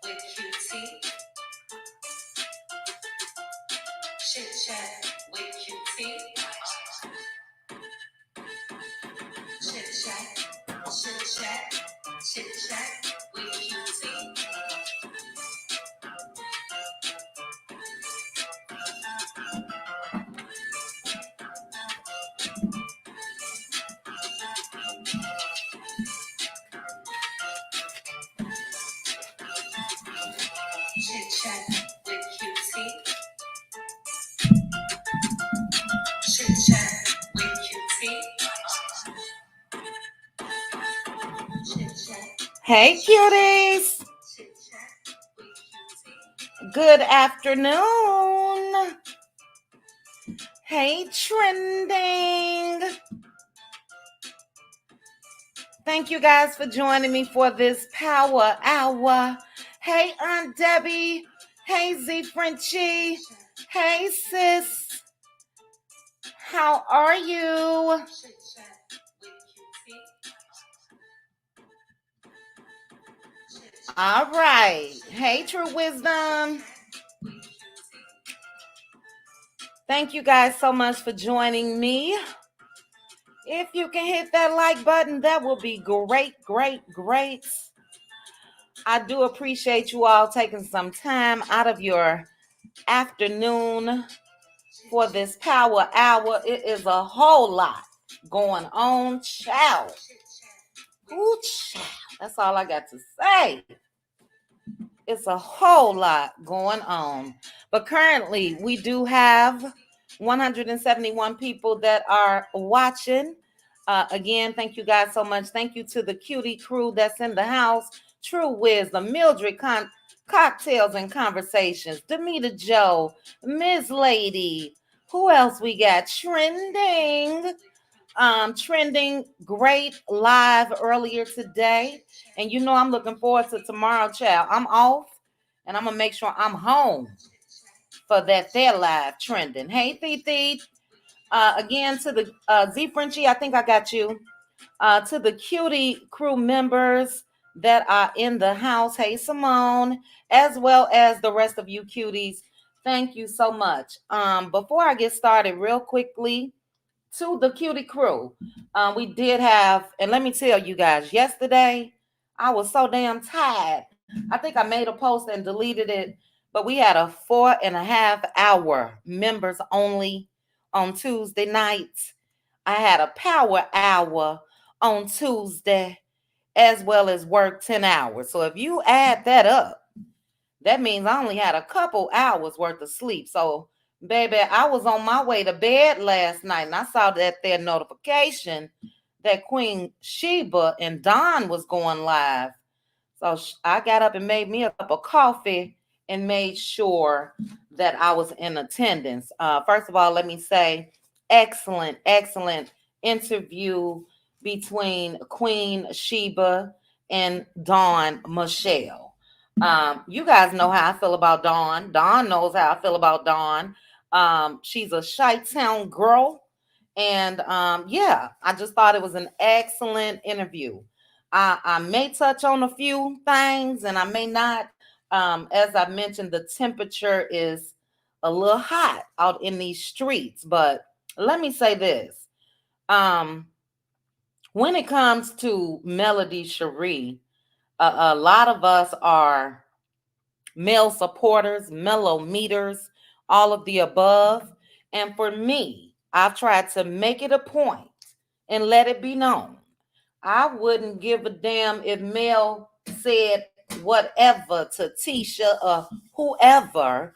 with QT. Chit chat with QT. Chit chat, chit chat, chit chat with QT. Chit chat with QT. Chit chat with QT. Chit chat. Hey, cuties. Chit chat with QT. Good afternoon. Hey, trending. Thank you guys for joining me for this power hour. Hey, Aunt Debbie. Hey, Z Frenchie. Hey, sis. How are you? All right. Hey, True Wisdom. Thank you guys so much for joining me. If you can hit that like button, that will be great, great, great. I do appreciate you all taking some time out of your afternoon for this power hour. It is a whole lot going on, child. Ooh, child. That's all I got to say. It's a whole lot going on. But currently, we do have 171 people that are watching. Again, thank you guys so much. Thank you to the cutie crew that's in the house. True Wisdom, Mildred Cocktails and Conversations, Demita Joe, Ms. Lady. Who else we got? Trending great live earlier today. And you know I'm looking forward to tomorrow, child. I'm off and I'm gonna make sure I'm home for that their live trending. Hey, Thee. Again to the Z Frenchie, I think I got you. To the cutie crew members that are in the house. Hey, Simone, as well as the rest of you cuties. Thank you so much. Before I get started, real quickly, to the cutie crew, we did have, and let me tell you guys, yesterday I was so damn tired. I think I made a post and deleted it, but we had a 4.5 hour members only on Tuesday nights. I had a power hour on Tuesday, as well as work 10 hours. So if you add that up, that means I only had a couple hours worth of sleep. So, baby, I was on my way to bed last night and I saw that their notification that Queen Sheba and Don was going live. So I got up and made me a cup of coffee and made sure that I was in attendance. First of all, let me say, excellent interview between Queen Sheba and Dawn Michelle. You guys know how I feel about Dawn. Dawn knows how I feel about Dawn. She's a Chi-Town girl. And yeah, I just thought it was an excellent interview. I may touch on a few things and I may not. As I mentioned, the temperature is a little hot out in these streets. But let me say this. When it comes to Melody Cherie, a lot of us are male supporters, mellow meters, all of the above. And for me, I've tried to make it a point and let it be known. I wouldn't give a damn if Mel said whatever to Tisha or whoever,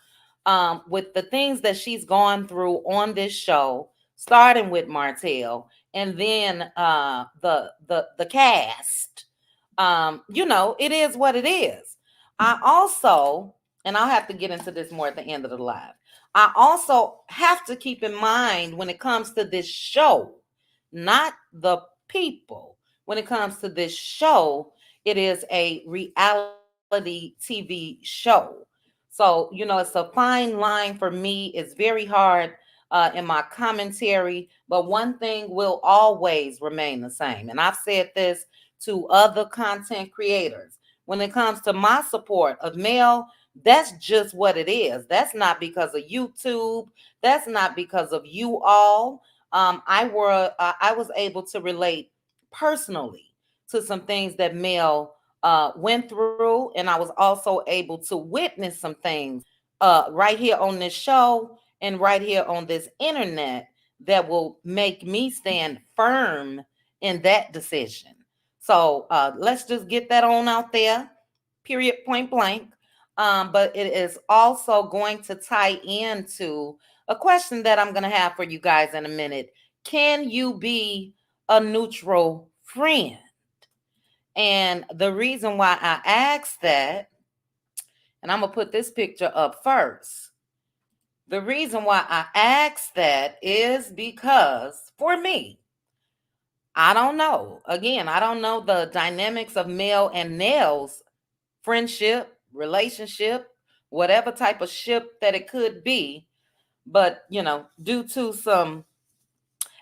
with the things that she's gone through on this show, starting with Martell and then the cast. It is what it is. I also, and I'll have to get into this more at the end of the live, I also have to keep in mind when it comes to this show, not the people. When it comes to this show, it is a reality TV show. So, it's a fine line for me. It's very hard in my commentary, but one thing will always remain the same. And I've said this to other content creators. when it comes to my support of male, that's just what it is. That's not because of YouTube. That's not because of you all. I was able to relate personally to some things that Mel went through, and I was also able to witness some things right here on this show and right here on this internet that will make me stand firm in that decision. So let's just get that on out there, period, point blank. But it is also going to tie into a question that I'm going to have for you guys in a minute. Can you be a neutral friend? And the reason why I asked that, and I'm going to put this picture up first. The reason why I asked that is because for me, I don't know. Again, I don't know the dynamics of Mel and Nell's friendship, relationship, whatever type of ship that it could be. But, due to some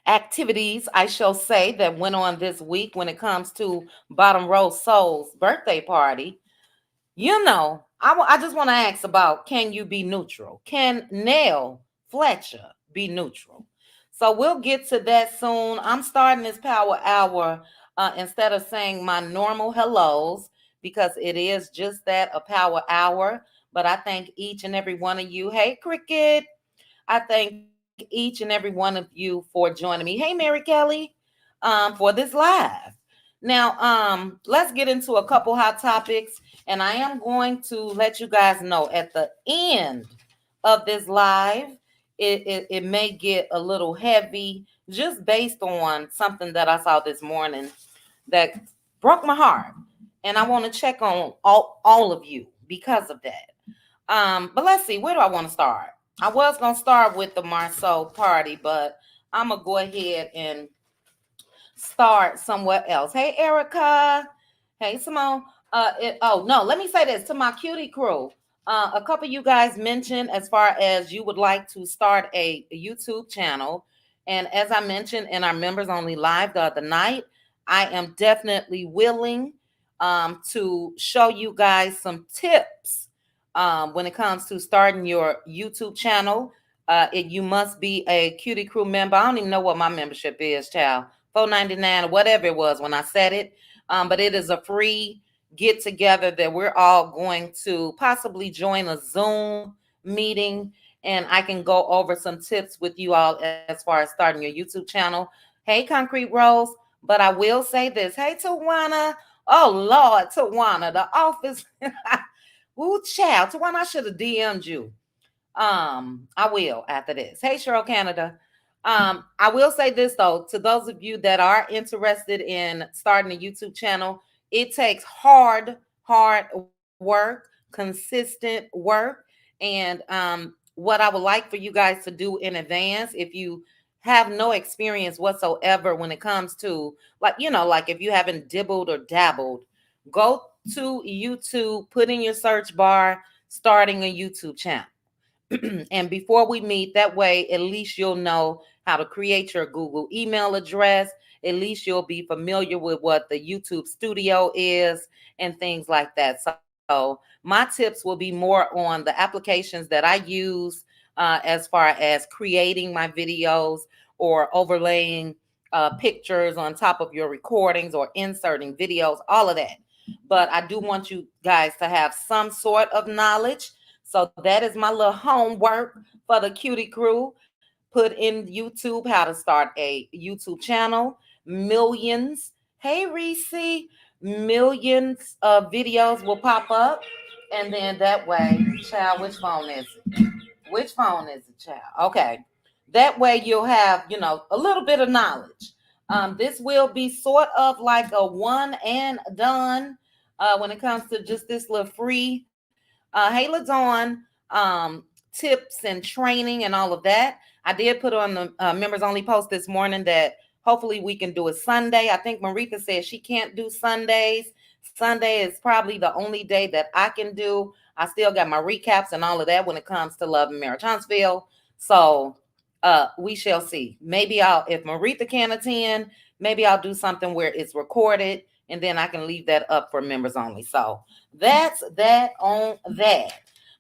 activities, I shall say, that went on this week when it comes to Bottom Row Soul's birthday party, I just want to ask about, can you be neutral? Can Nell Fletcher be neutral? So we'll get to that soon. I'm starting this power hour instead of saying my normal hellos, because it is just that, a power hour. But I thank each and every one of you. Hey, Cricket. I thank each and every one of you for joining me. Hey, Mary Kelly, for this live. Now, let's get into a couple hot topics, and I am going to let you guys know at the end of this live, it may get a little heavy, just based on something that I saw this morning that broke my heart, and I want to check on all of you because of that. But let's see, where do I want to start? I was going to start with the Marceau party, but I'm going to go ahead and start somewhere else. Hey, Erica. Hey, Simone. No, let me say this to my cutie crew. A couple of you guys mentioned as far as you would like to start a YouTube channel. And as I mentioned in our members only live the other night, I am definitely willing to show you guys some tips when it comes to starting your YouTube channel. You must be a cutie crew member. I don't even know what my membership is, child. $4.99 or whatever it was when I said it. But it is a free get together that we're all going to possibly join a Zoom meeting, and I can go over some tips with you all as far as starting your YouTube channel. Hey, Concrete Rose. But I will say this. Hey, Tawana. Oh, Lord, Tawana, the office. Ooh, child. Tawana, I should have DM'd you. I will after this. Hey, Cheryl Canada. I will say this though, to those of you that are interested in starting a YouTube channel, it takes hard work, consistent work. And what I would like for you guys to do in advance, if you have no experience whatsoever when it comes to, like if you haven't dibbled or dabbled, go to YouTube, put in your search bar, starting a YouTube channel. And before we meet, that way, at least you'll know how to create your Google email address. At least you'll be familiar with what the YouTube studio is and things like that. So my tips will be more on the applications that I use as far as creating my videos or overlaying pictures on top of your recordings or inserting videos, all of that. But I do want you guys to have some sort of knowledge. So that is my little homework for the cutie crew. Put in YouTube how to start a YouTube channel. Millions. Hey, Reese. Millions of videos will pop up. And then that way, child, which phone is it? Which phone is it, child? Okay. That way you'll have, a little bit of knowledge. This will be sort of like a one and done when it comes to just this little free hey, LaDawn, tips and training and all of that. I did put on the members only post this morning that hopefully we can do it Sunday. I think Marika said she can't do Sundays. Sunday is probably the only day that I can do. I still got my recaps and all of that when it comes to Love and Marriage Huntsville. So we shall see. Maybe if Marika can attend, maybe I'll do something where it's recorded and then I can leave that up for members only. So that's that on that.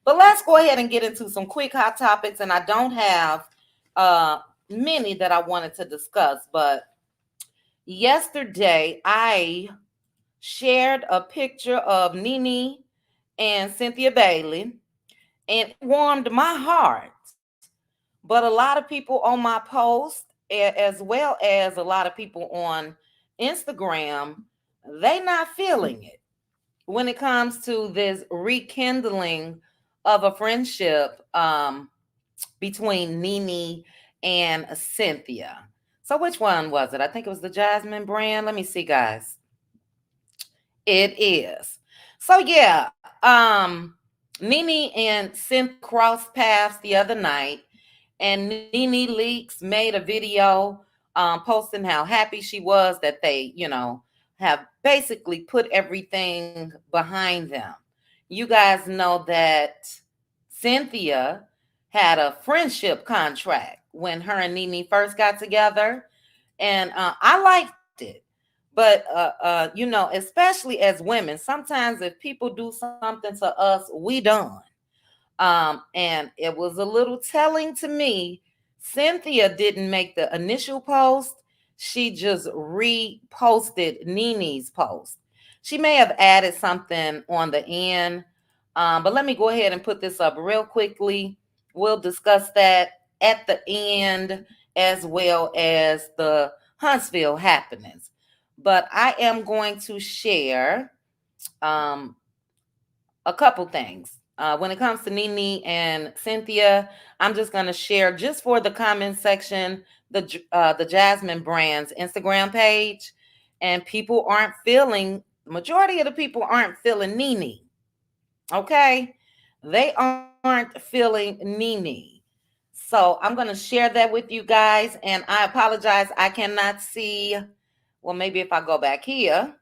But let's go ahead and get into some quick hot topics. And I don't have uh many that I wanted to discuss, but yesterday I shared a picture of Nene and Cynthia Bailey, and it warmed my heart. But a lot of people on my post, as well as a lot of people on Instagram, they not feeling it when it comes to this rekindling of a friendship between Nene and Cynthia. So which one was it? I think it was the Jasmine brand. Let me see, guys. It is. So yeah, Nene and Cynthia crossed paths the other night, and Nene Leaks made a video posting how happy she was that they, have basically put everything behind them. You guys know that Cynthia had a friendship contract when her and Nene first got together, and I liked it. But especially as women, sometimes if people do something to us, we done. And it was a little telling to me. Cynthia didn't make the initial post. She just reposted Nene's post. She may have added something on the end. But let me go ahead and put this up real quickly. We'll discuss that at the end, as well as the Huntsville happenings. But I am going to share um, a couple things. When it comes to Nene and Cynthia, I'm just going to share just for the comment section the Jasmine Brand's Instagram page, and people aren't feeling. Majority of the people aren't feeling Nene. Okay, they aren't feeling Nene. So I'm going to share that with you guys, and I apologize. I cannot see. Well, maybe if I go back here.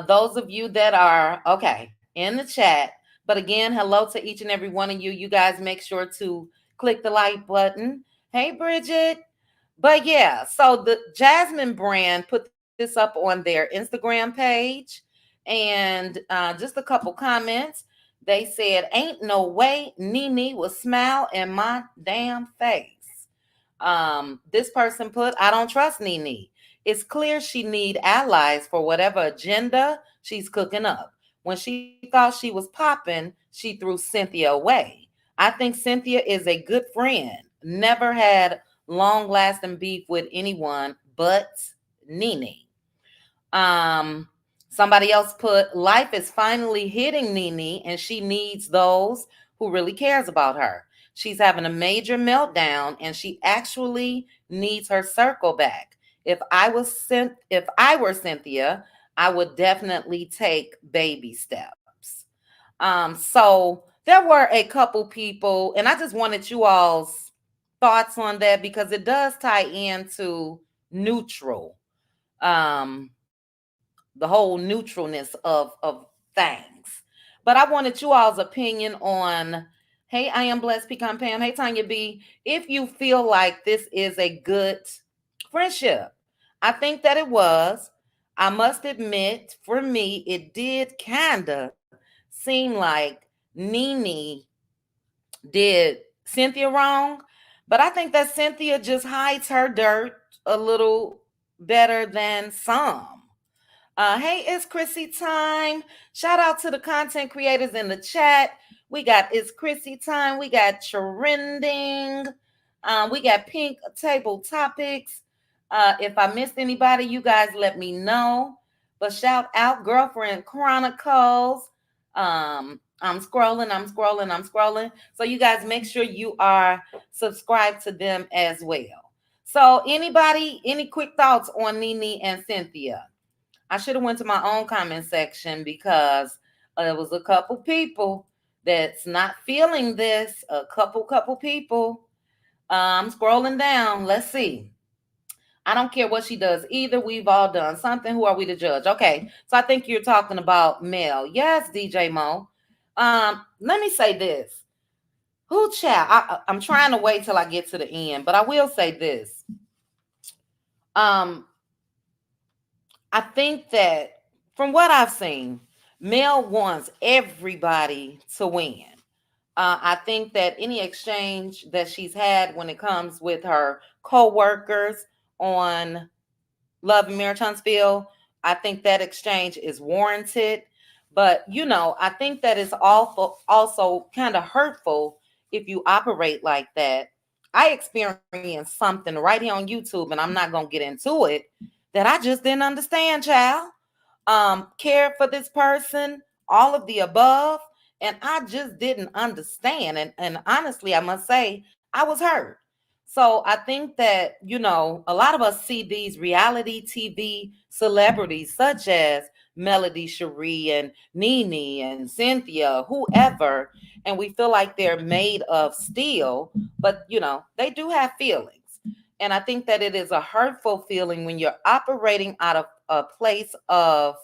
Those of you that are okay in the chat, but again, hello to each and every one of you. You guys make sure to click the like button. Hey, Bridget. But yeah, so the Jasmine brand put this up on their Instagram page, and just a couple comments. They said, "Ain't no way Nene will smile in my damn face." This person put, "I don't trust Nene. It's clear she need allies for whatever agenda she's cooking up. When she thought she was popping, she threw Cynthia away. I think Cynthia is a good friend. Never had long lasting beef with anyone but Nene." Um, Somebody else put, "Life is finally hitting Nene, and she needs those who really cares about her. She's having a major meltdown, and she actually needs her circle back. If I were Cynthia, I would definitely take baby steps." So there were a couple people, and I just wanted you all's thoughts on that because it does tie into neutral. Um, the whole neutralness of things. But I wanted you all's opinion on, hey, I am Blessed Pecan Pam. Hey, Tanya B. If you feel like this is a good friendship, I think that it was. I must admit, for me, it did kind of seem like Nene did Cynthia wrong, but I think that Cynthia just hides her dirt a little better than some. Hey, it's Chrissy time. Shout out to the content creators in the chat. We got It's Chrissy time. We got trending. We got pink table topics. If I missed anybody, you guys let me know. But shout out Girlfriend Chronicles. I'm scrolling. So you guys make sure you are subscribed to them as well. So anybody, any quick thoughts on Nene and Cynthia? I should have went to my own comment section because there was a couple people that's not feeling this. A couple people. I'm scrolling down. Let's see. I don't care what she does either. We've all done something. Who are we to judge? Okay, so I think you're talking about Mel. Yes, DJ Mo. Let me say this. Who chat? I'm trying to wait till I get to the end, but I will say this. Um, I think that from what I've seen, Mel wants everybody to win. I think that any exchange that she's had when it comes with her co-workers on Love and Marriage Huntsville, I think that exchange is warranted. But I think that it's also kind of hurtful if you operate like that. I experienced something right here on YouTube, and I'm not gonna get into it, that I just didn't understand, child. Cared for this person, all of the above, and I just didn't understand. And honestly, I must say, I was hurt. So I think that, a lot of us see these reality TV celebrities such as Melody Cherie and Nene and Cynthia, whoever, and we feel like they're made of steel, but they do have feelings. And I think that it is a hurtful feeling when you're operating out of a place of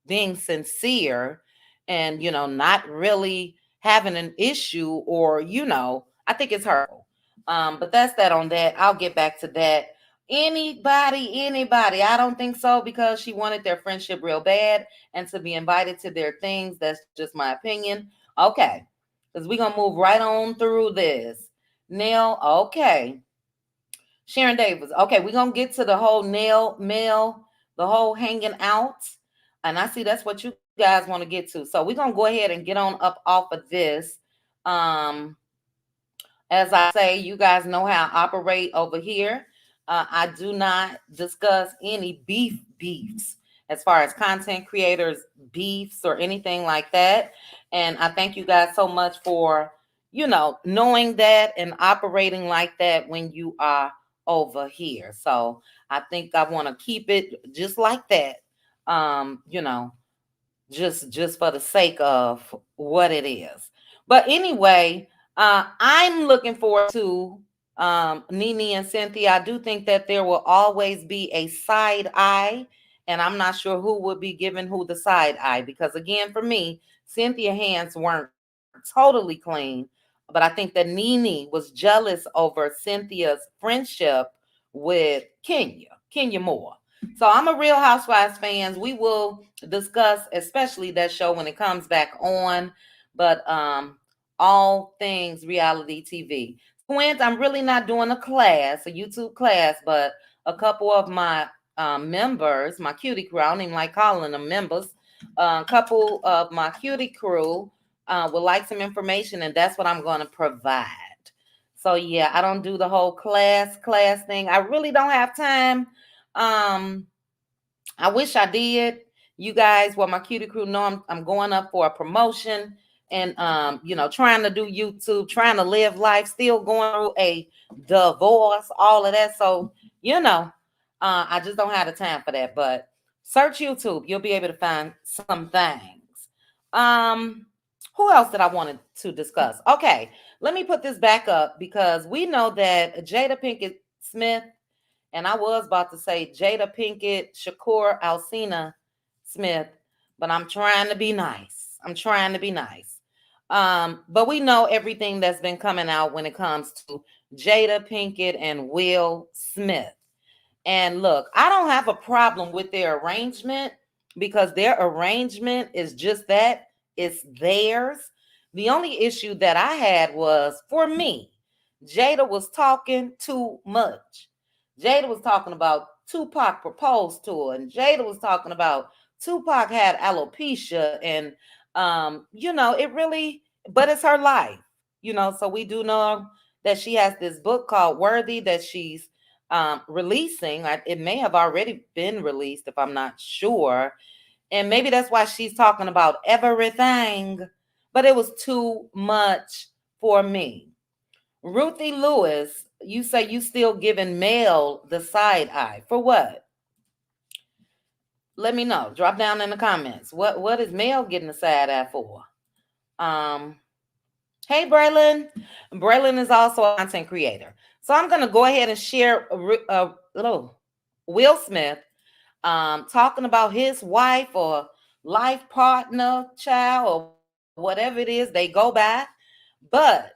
being sincere and not really having an issue, or I think it's hurtful. But that's that on that. I'll get back to that. Anybody, I don't think so, because she wanted their friendship real bad and to be invited to their things. That's just my opinion. Okay, because we're gonna move right on through this. Nell, okay. Sharon Davis. Okay, we're gonna get to the whole Nell Mel, the whole hanging out. And I see that's what you guys want to get to. So we're gonna go ahead and get on up off of this. Um, as I say, you guys know how I operate over here. I do not discuss any beefs as far as content creators beefs or anything like that. And I thank you guys so much for knowing that and operating like that when you are over here. So I think I want to keep it just like that. Just for the sake of what it is. But anyway, I'm looking forward to Nene and Cynthia. I do think that there will always be a side eye, and I'm not sure who would be giving who the side eye, because again, for me, Cynthia's hands weren't totally clean, but I think that Nene was jealous over Cynthia's friendship with Kenya Moore. So I'm a Real Housewives fans. We will discuss, especially that show when it comes back on, but all things reality TV. Twins, I'm really not doing a class, a YouTube class, but a couple of my members, my cutie crew, I don't even like calling them members, a couple of my cutie crew would like some information, and that's what I'm going to provide. So yeah, I don't do the whole class thing. I really don't have time. Um, I wish I did. You guys, well, my cutie crew know I'm going up for a promotion, and trying to do YouTube, trying to live life, still going through a divorce, all of that. So, I just don't have the time for that. But search YouTube, you'll be able to find some things. Who else did I wanted to discuss? Okay, let me put this back up, because we know that Jada Pinkett Smith, and I was about to say Jada Pinkett Shakur Alcina Smith, but I'm trying to be nice. But we know everything that's been coming out when it comes to Jada Pinkett and Will Smith. And look, I don't have a problem with their arrangement, because their arrangement is just that, it's theirs. The only issue that I had was, for me, Jada was talking too much. Jada was talking about Tupac proposed to her, and Jada was talking about Tupac had alopecia, and it really, but it's her life, so we do know that she has this book called Worthy that she's releasing. It may have already been released, if I'm not sure, and maybe that's why she's talking about everything, but it was too much for me. Ruthie Lewis, you say you still giving Mel the side eye. For what? Let me know. Drop down in the comments. What is Mel getting the side eye for? Hey, Braylon. Braylon is also a content creator. So I'm going to go ahead and share Will Smith talking about his wife or life partner, child, or whatever it is they go by. But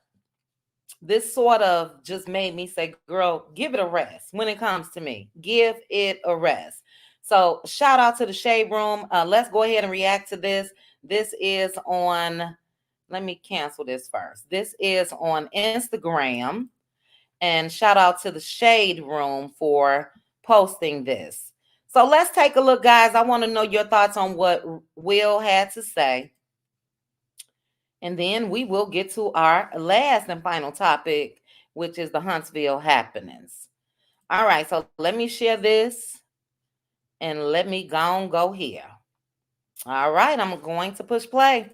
this sort of just made me say, girl, give it a rest when it comes to me. Give it a rest. So shout out to the Shade Room. Let's go ahead and react to this. This is on, let me cancel this first. This is on Instagram. And shout out to the Shade Room for posting this. So let's take a look, guys. I want to know your thoughts on what Will had to say. And then we will get to our last and final topic, which is the Huntsville Happ'Nin'S. All right, so let me share this and let me go here. All right, I'm going to push play.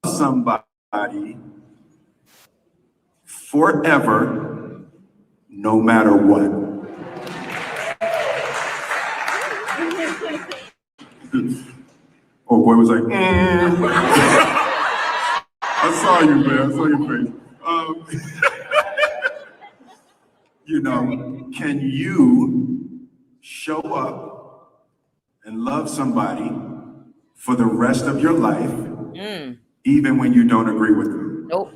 Somebody forever, no matter what. Oh boy was like, I saw you, man. I saw your face. Can you show up and love somebody for the rest of your life, even when you don't agree with them? Nope.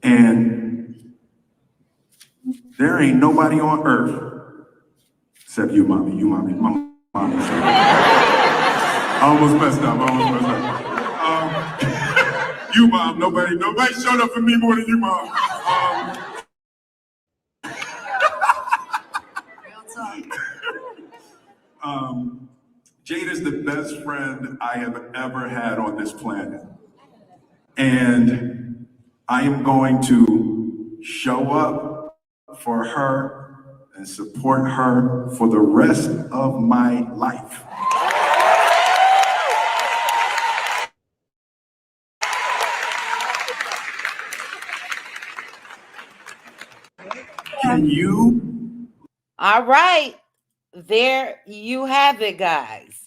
And there ain't nobody on earth except you, mommy. You, mommy. My mommy. I almost messed up. You, mom. Nobody showed up for me more than you, mom. Jada's the best friend I have ever had on this planet. And I am going to show up for her and support her for the rest of my life. Can you? All right. There you have it, guys.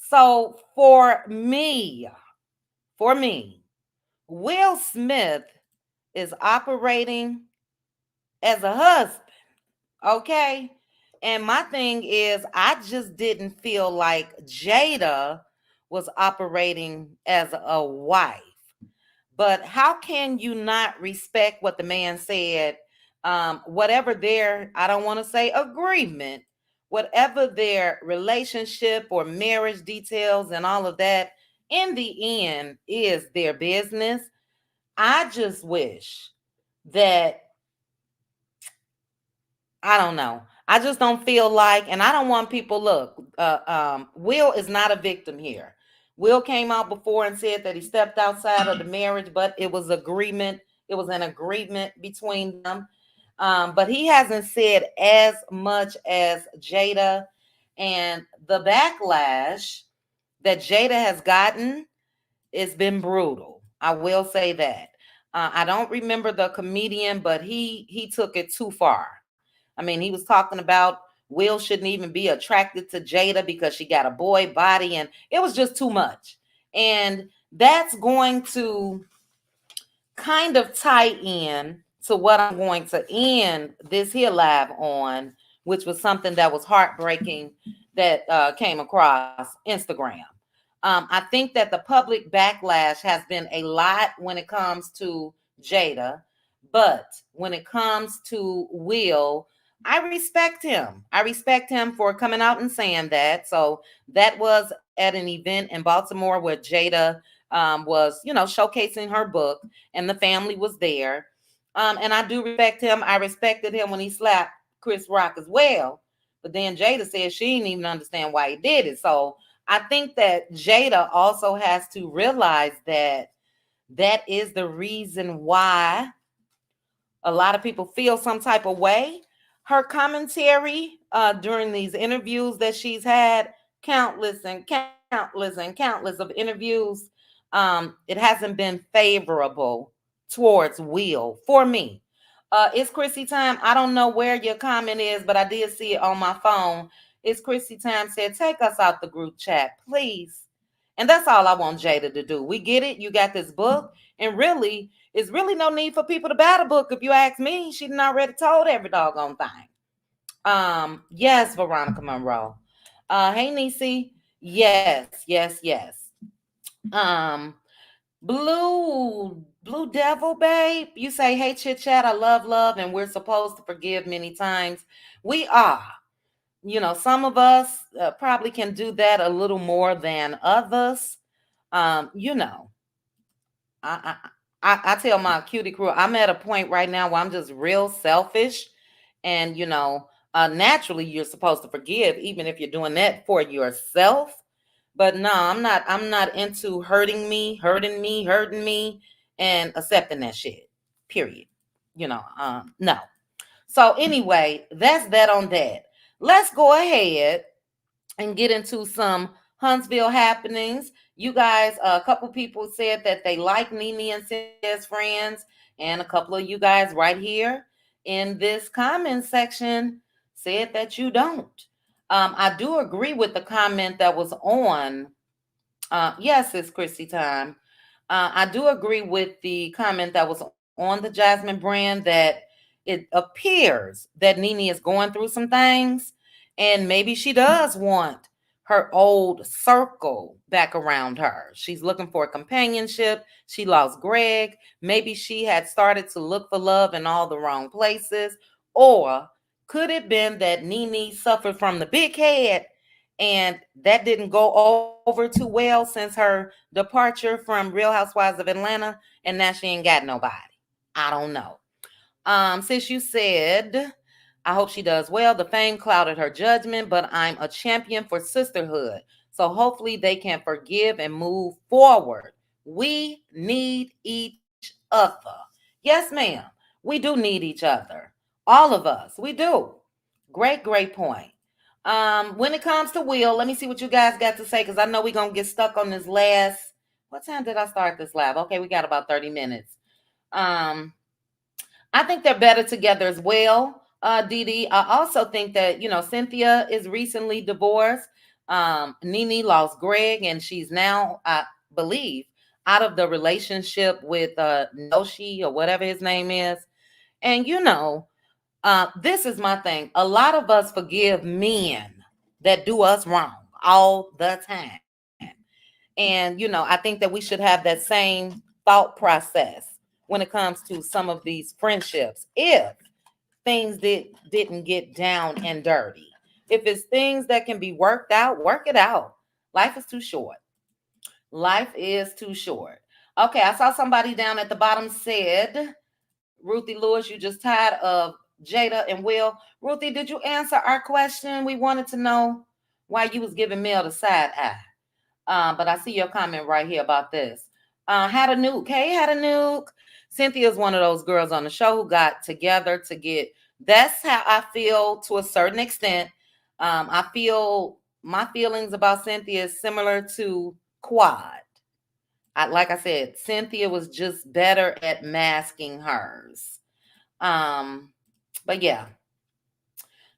So for me, Will Smith is operating as a husband. Okay. And my thing is, I just didn't feel like Jada was operating as a wife. But how can you not respect what the man said? Whatever their, I don't want to say agreement, whatever their relationship or marriage details and all of that, in the end is their business. I just wish that, I don't know. I just don't feel like, and I don't want people, look, Will is not a victim here. Will came out before and said that he stepped outside of the marriage, but it was agreement. It was an agreement between them. But he hasn't said as much as Jada, and the backlash that Jada has gotten, it's been brutal. I will say that. I don't remember the comedian, but he took it too far. I mean, he was talking about Will shouldn't even be attracted to Jada because she got a boy body, and it was just too much. And that's going to kind of tie in to what I'm going to end this here live on, which was something that was heartbreaking that came across Instagram. I think that the public backlash has been a lot when it comes to Jada, but when it comes to Will, I respect him. I respect him for coming out and saying that. So that was at an event in Baltimore where Jada was, showcasing her book, and the family was there. And I do respect him. I respected him when he slapped Chris Rock as well. But then Jada said she didn't even understand why he did it. So I think that Jada also has to realize that that is the reason why a lot of people feel some type of way. Her commentary during these interviews that she's had, countless of interviews, it hasn't been favorable towards Will for me. It's Chrissy time. I don't know where your comment is, but I did see it on my phone. It's Chrissy time said, take us out the group chat, please. And that's all I want Jada to do. We get it. You got this book. And really, it's really no need for people to buy the book. If you ask me, she done already told every doggone thing. Yes, Veronica Monroe. Hey, Niecy. Yes. Um, Blue Devil, babe. You say, hey, chit chat, I love, and we're supposed to forgive many times. We are. Some of us probably can do that a little more than others. Um, you know, I, I tell my cutie crew, I'm at a point right now where I'm just real selfish. And, naturally you're supposed to forgive, even if you're doing that for yourself. But no, I'm not into hurting me, and accepting that shit. Period. No. So anyway, that's that on that. Let's go ahead and get into some Huntsville happenings. You guys, a couple people said that they like Nene and Cynthia's friends, and a couple of you guys right here in this comment section said that you don't. I do agree with the comment that was on. Yes, it's Chrissy time. I do agree with the comment that was on the Jasmine brand that it appears that Nene is going through some things, and maybe she does want her old circle back around her. She's looking for companionship. She lost Greg. Maybe she had started to look for love in all the wrong places. Or could it been that Nene suffered from the big head, and that didn't go over too well since her departure from Real Housewives of Atlanta, and now she ain't got nobody? I don't know. Sis, you said, I hope she does well. The fame clouded her judgment, but I'm a champion for sisterhood. So hopefully they can forgive and move forward. We need each other. Yes, ma'am. We do need each other. All of us. We do. Great point. When it comes to Will, let me see what you guys got to say, because I know we're gonna get stuck on this last. What time did I start this live? Okay, we got about 30 minutes. Um, I think they're better together as well, Dee Dee. I also think that, Cynthia is recently divorced. Nene lost Greg, and she's now, I believe, out of the relationship with Noshi, or whatever his name is. And, this is my thing. A lot of us forgive men that do us wrong all the time. And, I think that we should have that same thought process when it comes to some of these friendships. If things didn't get down and dirty, if it's things that can be worked out, work it out. Life is too short. Life is too short. Okay, I saw somebody down at the bottom said, Ruthie Lewis, you just tired of Jada and Will. Ruthie, did you answer our question? We wanted to know why you was giving Mel the side eye. But I see your comment right here about this. Had a nuke. Hey, had a nuke. Cynthia's one of those girls on the show who got together to get. That's how I feel to a certain extent. I feel my feelings about Cynthia is similar to Quad. Like I said, Cynthia was just better at masking hers. But yeah.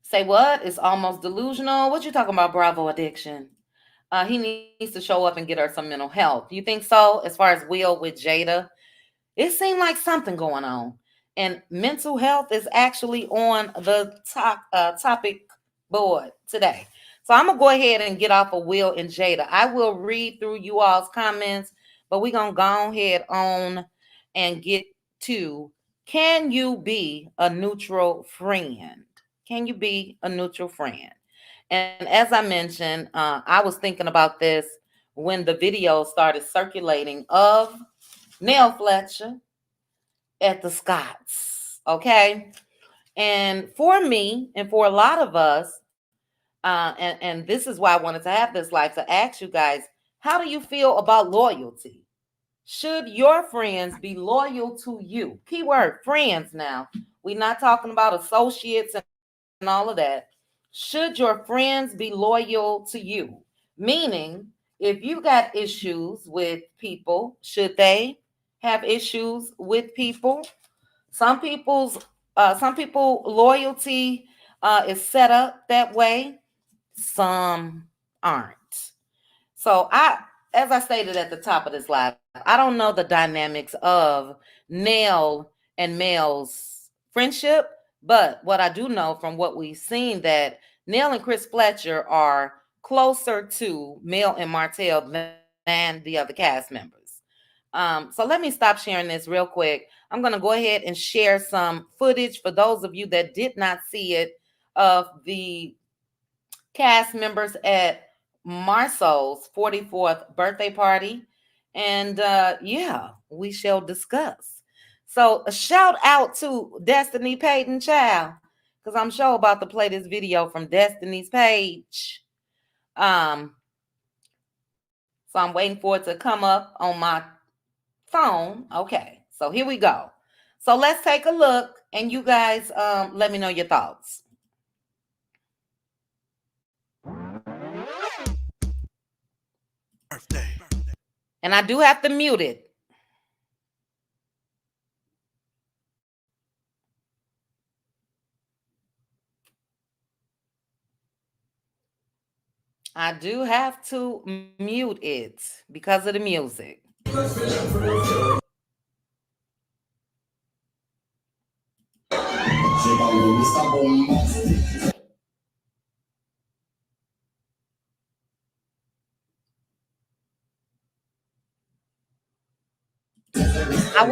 Say what? It's almost delusional. What you talking about, Bravo addiction? He needs to show up and get her some mental health. You think so? As far as Will with Jada, it seemed like something going on. And mental health is actually on the topic board today. So I'm going to go ahead and get off of Will and Jada. I will read through you all's comments, but we're going to go ahead on and get to, can you be a neutral friend? Can you be a neutral friend? And as I mentioned, I was thinking about this when the video started circulating of Nell Fletcher at the Scots. Okay. And for me, and for a lot of us, and this is why I wanted to have this live to ask you guys, how do you feel about loyalty? Should your friends be loyal to you? Keyword friends now. We're not talking about associates and all of that. Should your friends be loyal to you? Meaning, if you got issues with people, should they have issues with people? Some people loyalty is set up that way. Some aren't. So as I stated at the top of this live, I don't know the dynamics of Nell and Mel's friendship, but what I do know from what we've seen that Nell and Chris Fletcher are closer to Mel and Martell than the other cast members. So let me stop sharing this real quick. I'm going to go ahead and share some footage for those of you that did not see it of the cast members at Marceau's 44th birthday party. And yeah, we shall discuss. So a shout out to Destiny Payton Child, because I'm sure about to play this video from Destiny's page. So I'm waiting for it to come up on my phone. Okay, so here we go. So let's take a look, and you guys let me know your thoughts. And I do have to mute it. I do have to mute it because of the music. I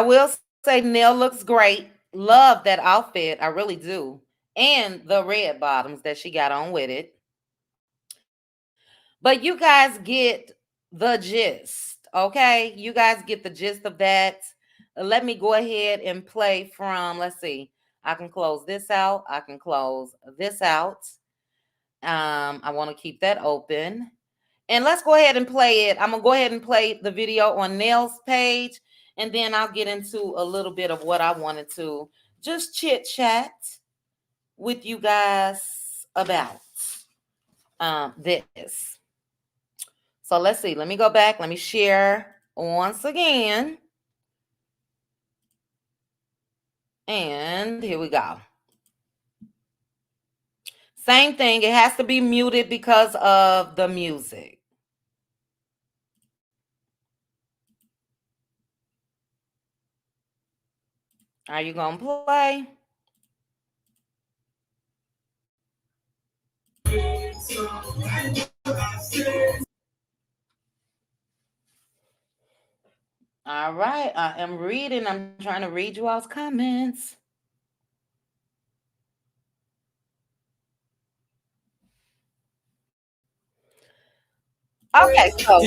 will say, Nell looks great. Love that outfit. I really do. And the red bottoms that she got on with it. But you guys get the gist, okay? You guys get the gist of that. Let me go ahead and play from, let's see. I can close this out. I can close this out. I want to keep that open. And let's go ahead and play it. I'm going to go ahead and play the video on Nell's page. And then I'll get into a little bit of what I wanted to just chit chat with you guys about this. So let's see. Let me go back. Let me share once again. And here we go. Same thing. It has to be muted because of the music. Are you going to play? All right. I am reading. I'm trying to read you all's comments. Okay, so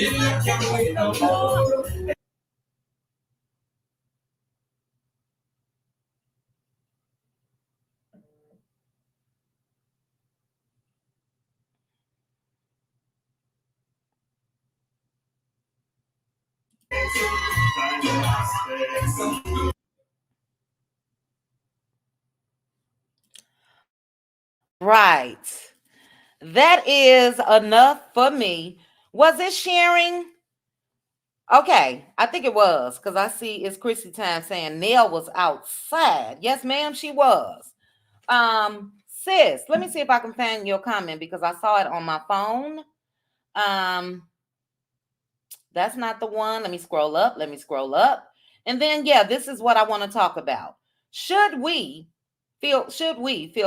right. That is enough for me. Was it sharing? Okay, I think it was because I see it's Chrissy Time saying Nell was outside. Yes, ma'am, she was. Sis, let me see if I can find your comment because I saw it on my phone. That's not the one. Let me scroll up. And then yeah, this is what I want to talk about. Should we feel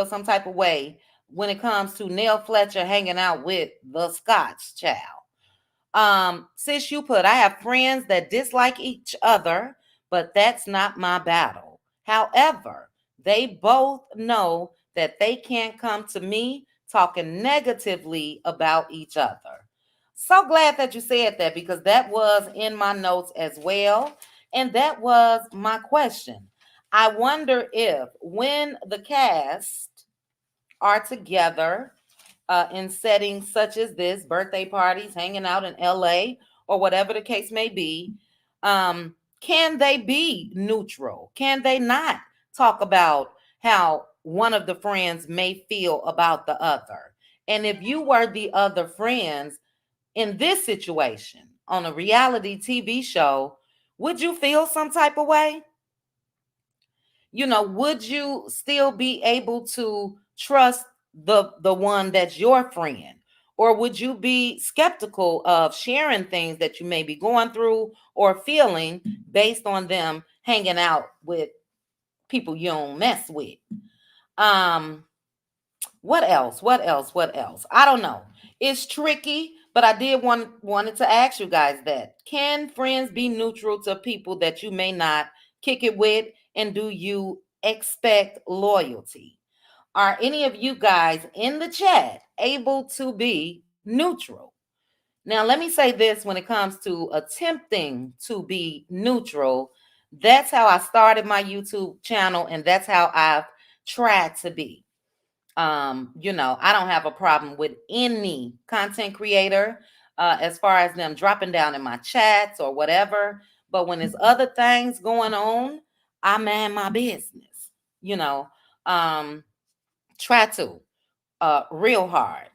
some type of way when it comes to Nell Fletcher hanging out with the Scotch child? Sis, you put, I have friends that dislike each other, but that's not my battle. However, they both know that they can't come to me talking negatively about each other. So glad that you said that because that was in my notes as well. And that was my question. I wonder if when the cast are together in settings such as this, birthday parties, hanging out in LA, or whatever the case may be, can they be neutral? Can they not talk about how one of the friends may feel about the other? And if you were the other friends in this situation on a reality TV show, would you feel some type of way? Would you still be able to trust the one that's your friend? Or would you be skeptical of sharing things that you may be going through or feeling based on them hanging out with people you don't mess with? What else? I don't know. It's tricky But I did wanted to ask you guys that. Can friends be neutral to people that you may not kick it with? And do you expect loyalty? Are any of you guys in the chat able to be neutral? Now, let me say this: when it comes to attempting to be neutral, that's how I started my YouTube channel, and that's how I've tried to be. I don't have a problem with any content creator as far as them dropping down in my chats or whatever. But when there's other things going on, I man my business, you know. Um, Try to real hard.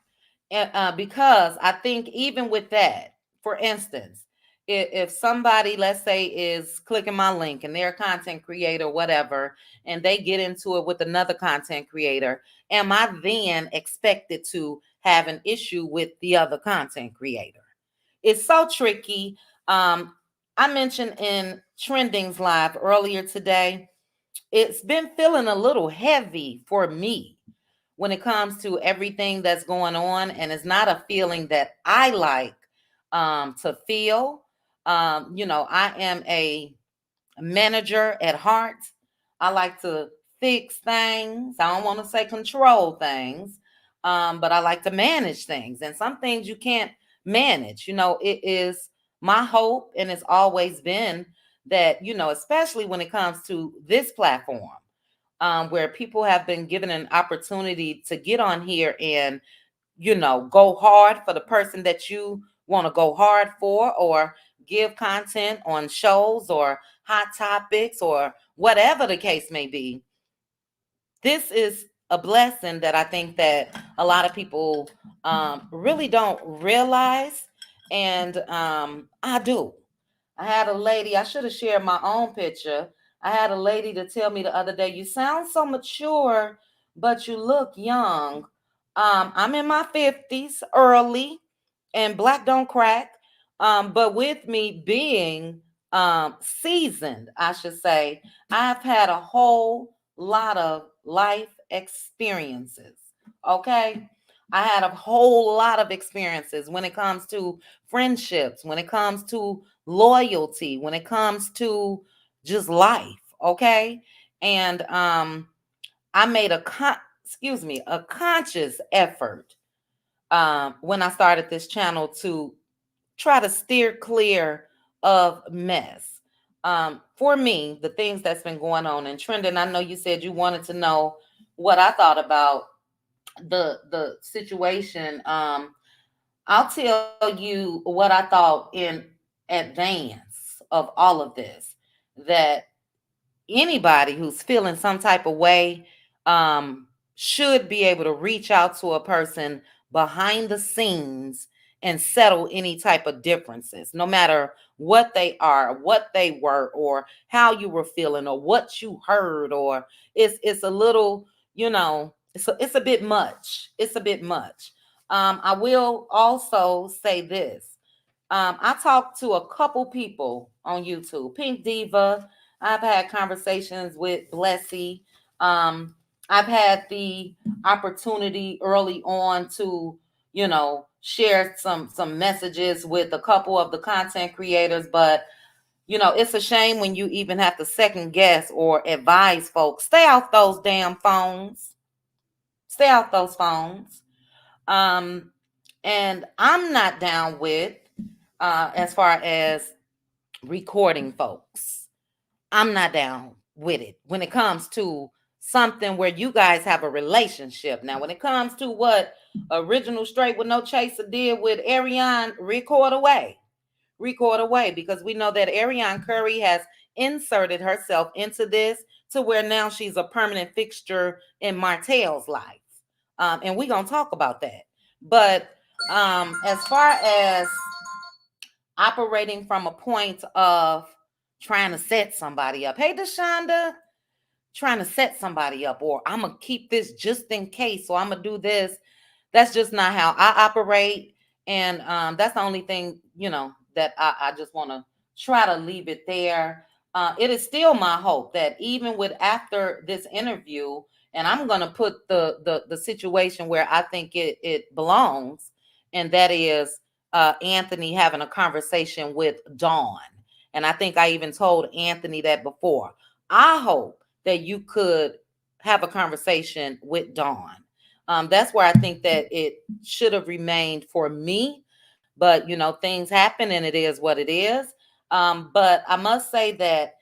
And because I think even with that, for instance, if somebody, let's say, is clicking my link and they're a content creator, whatever, and they get into it with another content creator, am I then expected to have an issue with the other content creator? It's so tricky. I mentioned in Trending's live earlier today, it's been feeling a little heavy for me when it comes to everything that's going on, and it's not a feeling that I like to feel. I am a manager at heart. I like to fix things. I don't want to say control things, but I like to manage things. And some things you can't manage. It is my hope, and it's always been that, especially when it comes to this platform, where people have been given an opportunity to get on here and, go hard for the person that you want to go hard for, or give content on shows or hot topics or whatever the case may be. This is a blessing that I think that a lot of people really don't realize. And I do. I had a lady, I should have shared my own picture. I had a lady to tell me the other day, "You sound so mature, but you look young." I'm in my 50s, early, and black don't crack. But with me being seasoned, I should say, I've had a whole lot of life experiences. Okay. I had a whole lot of experiences when it comes to friendships, when it comes to loyalty, when it comes to just life. Okay. And I made a conscious effort when I started this channel to try to steer clear of mess. For me, the things that's been going on and trending, I know you said you wanted to know what I thought about the situation. I'll tell you what I thought in advance of all of this. That anybody who's feeling some type of way should be able to reach out to a person behind the scenes and settle any type of differences, no matter what they are, what they were, or how you were feeling, or what you heard. Or it's a little, it's a bit much. It's a bit much. I will also say this. I talked to a couple people on YouTube. Pink Diva. I've had conversations with Blessy. I've had the opportunity early on to, share some messages with a couple of the content creators. But, it's a shame when you even have to second guess or advise folks. Stay off those damn phones. Stay off those phones. And I'm not down with, as far as recording folks. I'm not down with it when it comes to something where you guys have a relationship. Now, when it comes to what Original Straight with No Chaser did with Ariane, record away. Record away, because we know that Ariane Curry has inserted herself into this to where now she's a permanent fixture in Martell's life. And we're going to talk about that. But as far as operating from a point of trying to set somebody up. Hey, Deshonda, trying to set somebody up, or I'm going to keep this just in case, so I'm going to do this. That's just not how I operate. And that's the only thing, that I just want to try to leave it there. It is still my hope that even with after this interview, and I'm going to put the situation where I think it belongs, and that is Anthony having a conversation with Dawn. And I think I even told Anthony that before. I hope that you could have a conversation with Dawn. That's where I think that it should have remained for me. But, things happen and it is what it is. But I must say that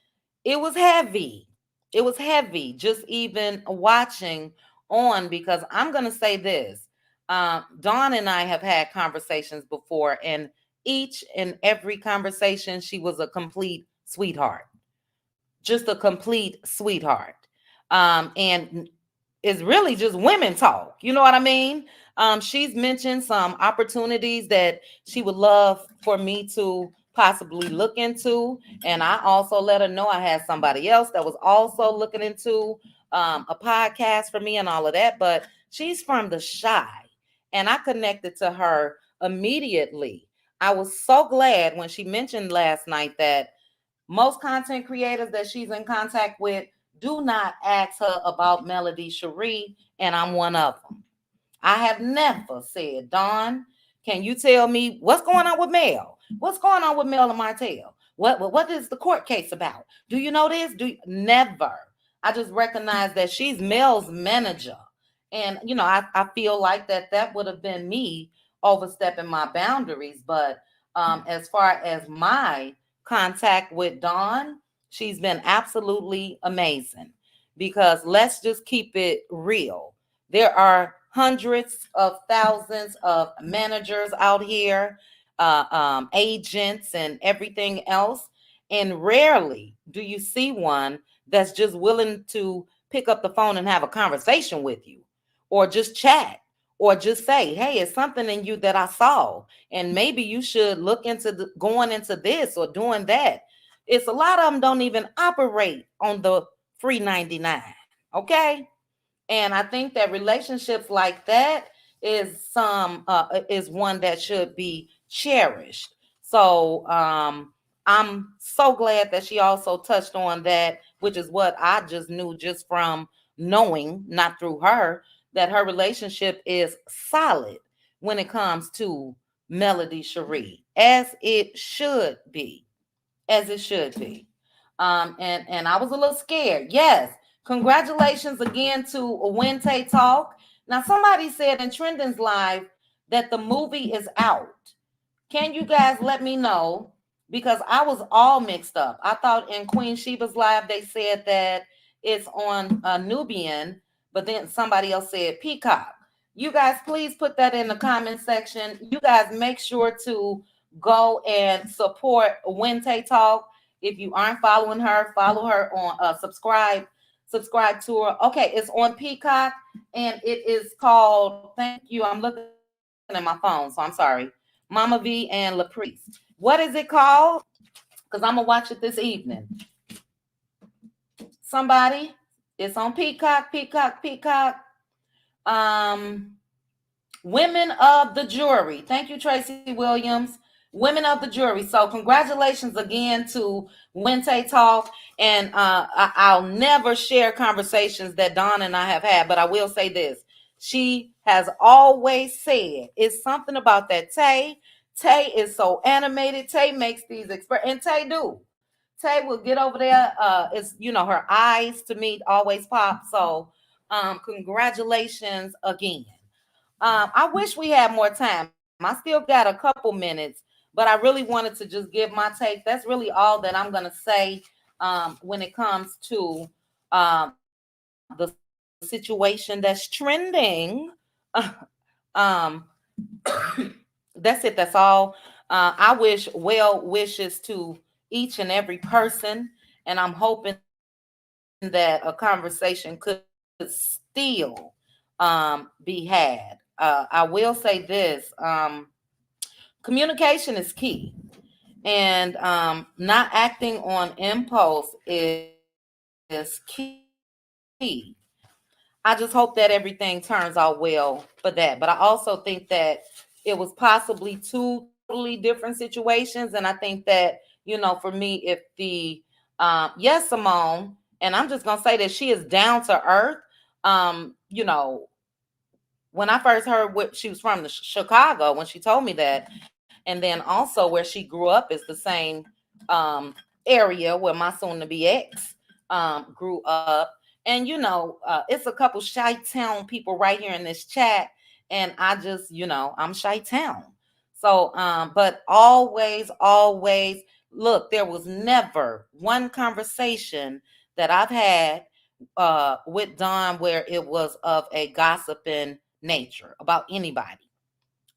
it was heavy. It was heavy just even watching on, because I'm going to say this. Dawn and I have had conversations before, and each and every conversation, she was a complete sweetheart, just a complete sweetheart. And it's really just women talk. You know what I mean? She's mentioned some opportunities that she would love for me to possibly look into. And I also let her know I had somebody else that was also looking into a podcast for me and all of that. But she's from the Shy, and I connected to her immediately. I was so glad when she mentioned last night that most content creators that she's in contact with do not ask her about Melody Cherie, and I'm one of them. I have never said, Dawn, can you tell me what's going on with Mel? What's going on with Mel and Martell? What is the court case about? Do you know this? Never. I just recognize that she's Mel's manager. And, I feel like that would have been me overstepping my boundaries. But as far as my contact with Dawn, she's been absolutely amazing, because let's just keep it real. There are hundreds of thousands of managers out here, agents, and everything else. And rarely do you see one that's just willing to pick up the phone and have a conversation with you, or just chat, or just say, hey, it's something in you that I saw, and maybe you should look into going into this or doing that. It's a lot of them don't even operate on the free 99. Okay. And I think that relationships like that is one that should be cherished. So I'm so glad that she also touched on that, which is what I just knew just from knowing, not through her, that her relationship is solid when it comes to Melody Cherie, as it should be, as it should be. And I was a little scared. Yes, congratulations again to Wente Talk. Now, somebody said in Trending's Live that the movie is out. Can you guys let me know? Because I was all mixed up. I thought in Queen Sheba's Live they said that it's on Nubian, but then somebody else said Peacock. You guys, please put that in the comment section. You guys make sure to go and support Wente Talk. If you aren't following her, follow her on subscribe to her. Okay, it's on Peacock, and it is called, thank you, I'm looking at my phone, so I'm sorry, Mama V and LaPriest. What is it called? Because I'm gonna watch it this evening. Somebody, it's on Peacock. Women of the Jury. Thank you, Tracy Williams. Women of the Jury. So congratulations again to Wente Talk. And I'll never share conversations that Dawn and I have had, but I will say this. She has always said it's something about that Tay. Tay is so animated. Tay makes these and Tay do. Tay will get over there. It's, her eyes to me always pop. So congratulations again. I wish we had more time. I still got a couple minutes, but I really wanted to just give my take. That's really all that I'm going to say when it comes to the situation that's trending. um, that's it. That's all. I wish well wishes to each and every person, and I'm hoping that a conversation could still be had. I will say this. Communication is key, and not acting on impulse is key. I just hope that everything turns out well for that. But I also think that it was possibly two totally different situations. And I think that, for me, if the yes, Simone, and I'm just gonna say that she is down to earth. When I first heard what she was from Chicago, when she told me that, And then also where she grew up is the same area where my soon to be ex grew up. And it's a couple Chi-Town people right here in this chat. And I just, I'm Chi-Town. So, but always, look, there was never one conversation that I've had with Don where it was of a gossiping nature about anybody.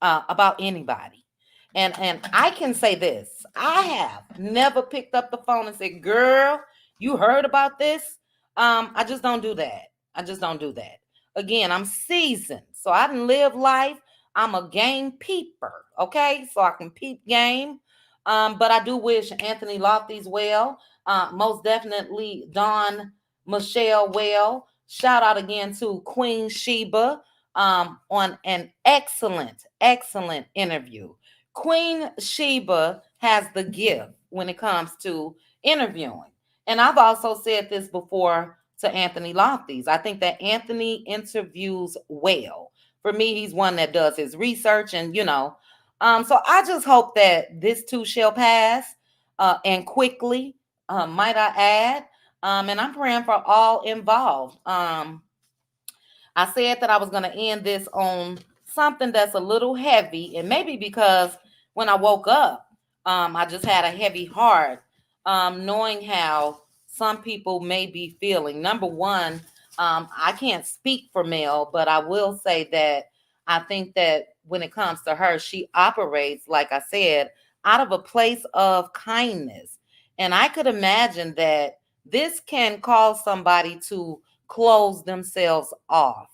About anybody. And I can say this. I have never picked up the phone and said, "Girl, you heard about this?" I just don't do that. I just don't do that. Again, I'm seasoned. So I didn't live life. I'm a game peeper. Okay. So I can peep game. But I do wish Anthony Lofty's well. Most definitely Don Michelle well. Shout out again to Queen Sheba on an excellent interview. Queen Sheba has the gift when it comes to interviewing. And I've also said this before to Anthony Lofty's. I think that Anthony interviews well. For me, he's one that does his research and, so I just hope that this too shall pass and quickly, might I add. And I'm praying for all involved. I said that I was going to end this on something that's a little heavy, and maybe because when I woke up, I just had a heavy heart, knowing how some people may be feeling. Number one, I can't speak for Mel, but I will say that I think that when it comes to her, she operates, like I said, out of a place of kindness. And I could imagine that this can cause somebody to close themselves off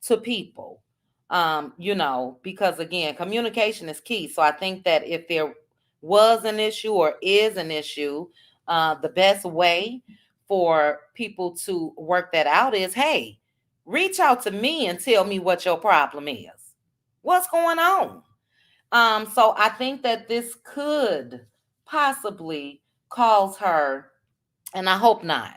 to people, because again, communication is key. So I think that if there was an issue or is an issue, the best way for people to work that out is, hey, reach out to me and tell me what your problem is. What's going on? So I think that this could possibly cause her, and I hope not,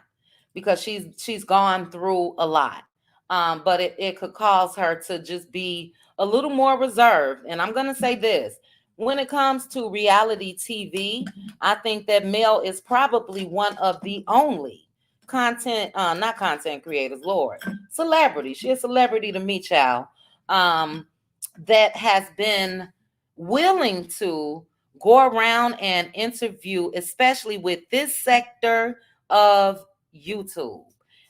because she's gone through a lot. But it could cause her to just be a little more reserved. And I'm gonna say this: when it comes to reality TV, I think that Mel is probably one of the only not content creators, Lord, celebrity. She a celebrity to me, child. That has been willing to go around and interview, especially with this sector of YouTube.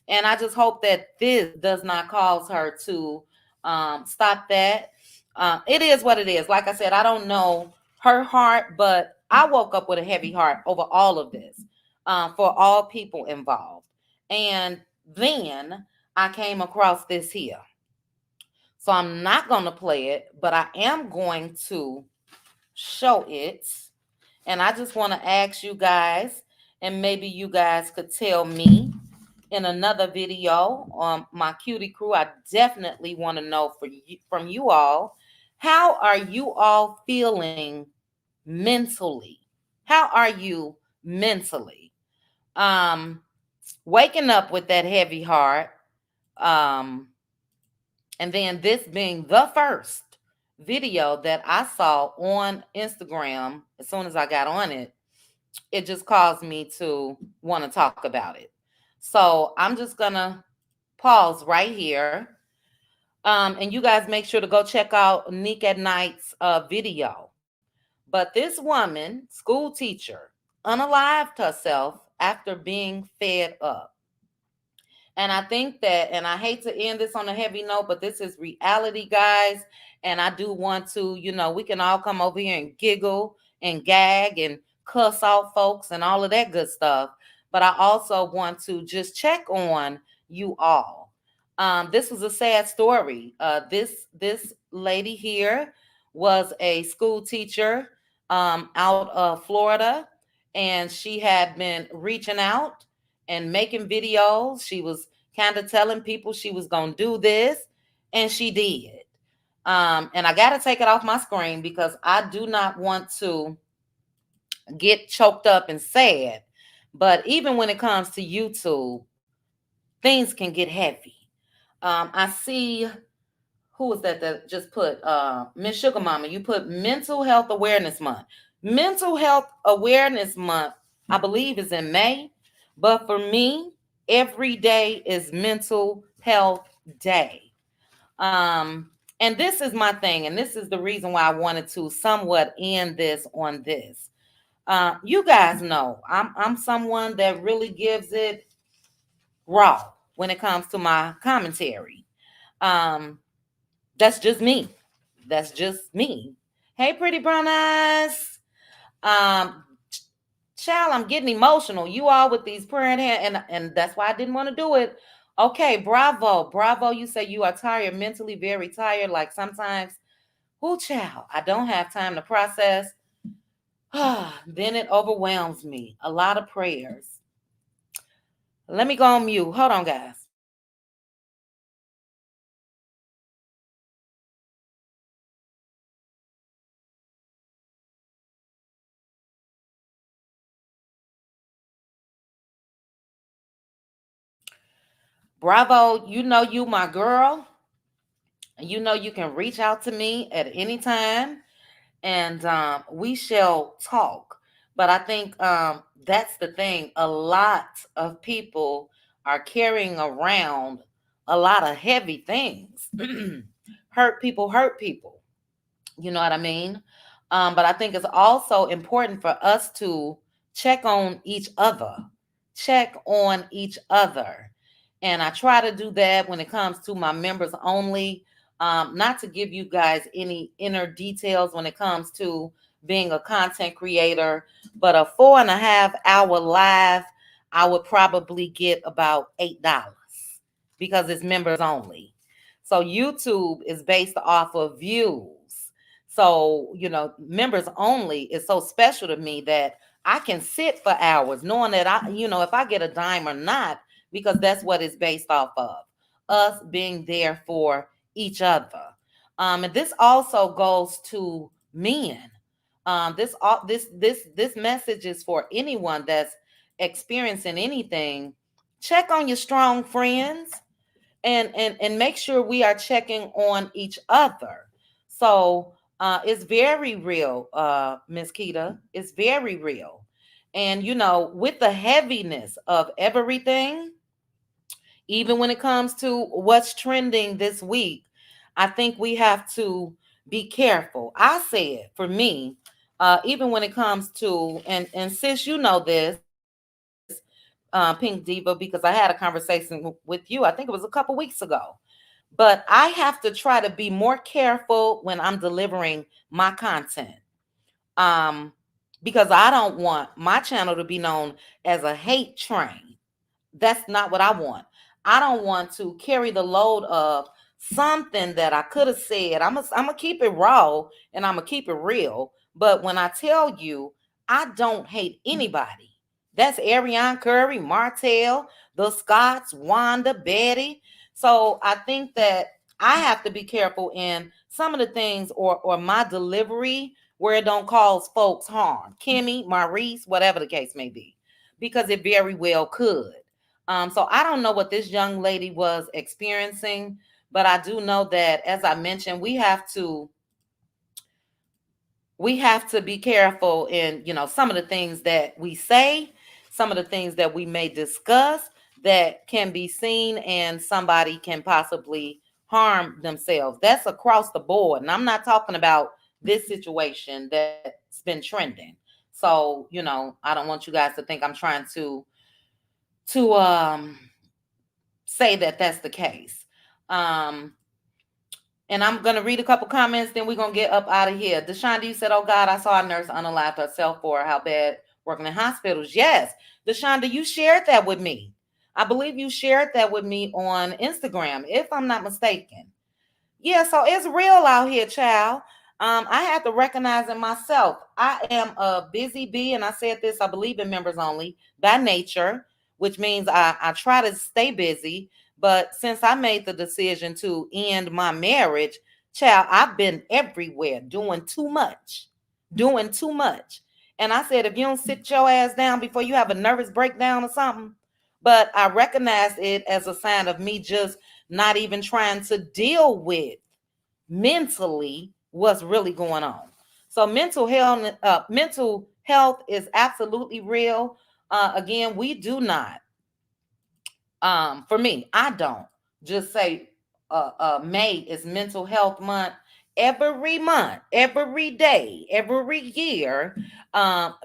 And I just hope that this does not cause her to stop that. It is what it is. Like I said, I don't know her heart, but I woke up with a heavy heart over all of this for all people involved. And then I came across this here. So I'm not going to play it, but I am going to show it. And I just want to ask you guys, and maybe you guys could tell me in another video on my cutie crew. I definitely want to know from you all, how are you all feeling mentally? How are you mentally? Waking up with that heavy heart, and then this being the first video that I saw on Instagram. As soon as I got on it, it just caused me to want to talk about it. So I'm just gonna pause right here. And you guys make sure to go check out Nick at Night's video. But this woman, school teacher, unalived herself after being fed up. And I think that, and I hate to end this on a heavy note, but this is reality, guys. And I do want to, we can all come over here and giggle and gag and cuss out folks and all of that good stuff. But I also want to just check on you all. This was a sad story. This lady here was a school teacher out of Florida, and she had been reaching out and making videos. She was kind of telling people she was going to do this, and she did. And I got to take it off my screen because I do not want to get choked up and sad. But even when it comes to YouTube, things can get heavy. I see who was that just put Miss Sugar Mama, you put Mental Health Awareness Month. Mental Health Awareness Month, I believe, is in May, but for me, every day is Mental Health Day. Um, and this is my thing, and this is the reason why I wanted to somewhat end this on this. You guys know I'm someone that really gives it raw when it comes to my commentary. Um, that's just me. That's just me. Hey, pretty brown eyes. Um, Child, I'm getting emotional. You all with these prayer hand, and that's why I didn't want to do it. Okay, bravo. You say you are tired, mentally very tired. Like sometimes, who child, I don't have time to process. Then it overwhelms me. A lot of prayers. Let me go on mute. Hold on, guys. Bravo, you know you my girl. You know you can reach out to me at any time, and we shall talk. But I think that's the thing. A lot of people are carrying around a lot of heavy things. Hurt people. You know what I mean? But I think it's also important for us to check on each other. Check on each other. And I try to do that when it comes to my members only. Not to give you guys any inner details when it comes to being a content creator, but a 4.5 hour live, I would probably get about $8 because it's members only. So YouTube is based off of views. So, members only is so special to me that I can sit for hours knowing that if I get a dime or not, because that's what it's based off of. Us being there for each other. And this also goes to men. This message is for anyone that's experiencing anything. Check on your strong friends and make sure we are checking on each other. So it's very real, Miss Keita. It's very real. And with the heaviness of everything, even when it comes to what's trending this week, I think we have to be careful. I said for me, even when it comes to and sis, you know this, Pink Diva, because I had a conversation with you. I think it was a couple weeks ago. But I have to try to be more careful when I'm delivering my content. Um, because I don't want my channel to be known as a hate train. That's not what I want. I don't want to carry the load of something that I could have said. I'm gonna keep it raw and I'm gonna keep it real. But when I tell you, I don't hate anybody. That's Ariane Curry, Martell, the Scots, Wanda, Betty. So I think that I have to be careful in some of the things or my delivery where it don't cause folks harm. Kimmy, Maurice, whatever the case may be, because it very well could. So I don't know what this young lady was experiencing, but I do know that, as I mentioned, we have to be careful in some of the things that we say, some of the things that we may discuss that can be seen and somebody can possibly harm themselves. That's across the board, and I'm not talking about this situation that's been trending. So I don't want you guys to think I'm trying to say that that's the case. Um, and I'm going to read a couple comments, then we're going to get up out of here. Deshonda, you said, oh God, I saw a nurse unalive herself for how bad working in hospitals. Yes. Deshonda, you shared that with me. I believe you shared that with me on Instagram, if I'm not mistaken. Yeah, so it's real out here, child. I have to recognize it myself. I am a busy bee, and I said this, I believe in members only by nature, which means I try to stay busy. But since I made the decision to end my marriage, child, I've been everywhere doing too much. And I said, if you don't sit your ass down before you have a nervous breakdown or something, but I recognized it as a sign of me just not even trying to deal with mentally what's really going on. So mental health is absolutely real. Again, we do not, for me, I don't just say May is mental health month. Every month, every day, every year,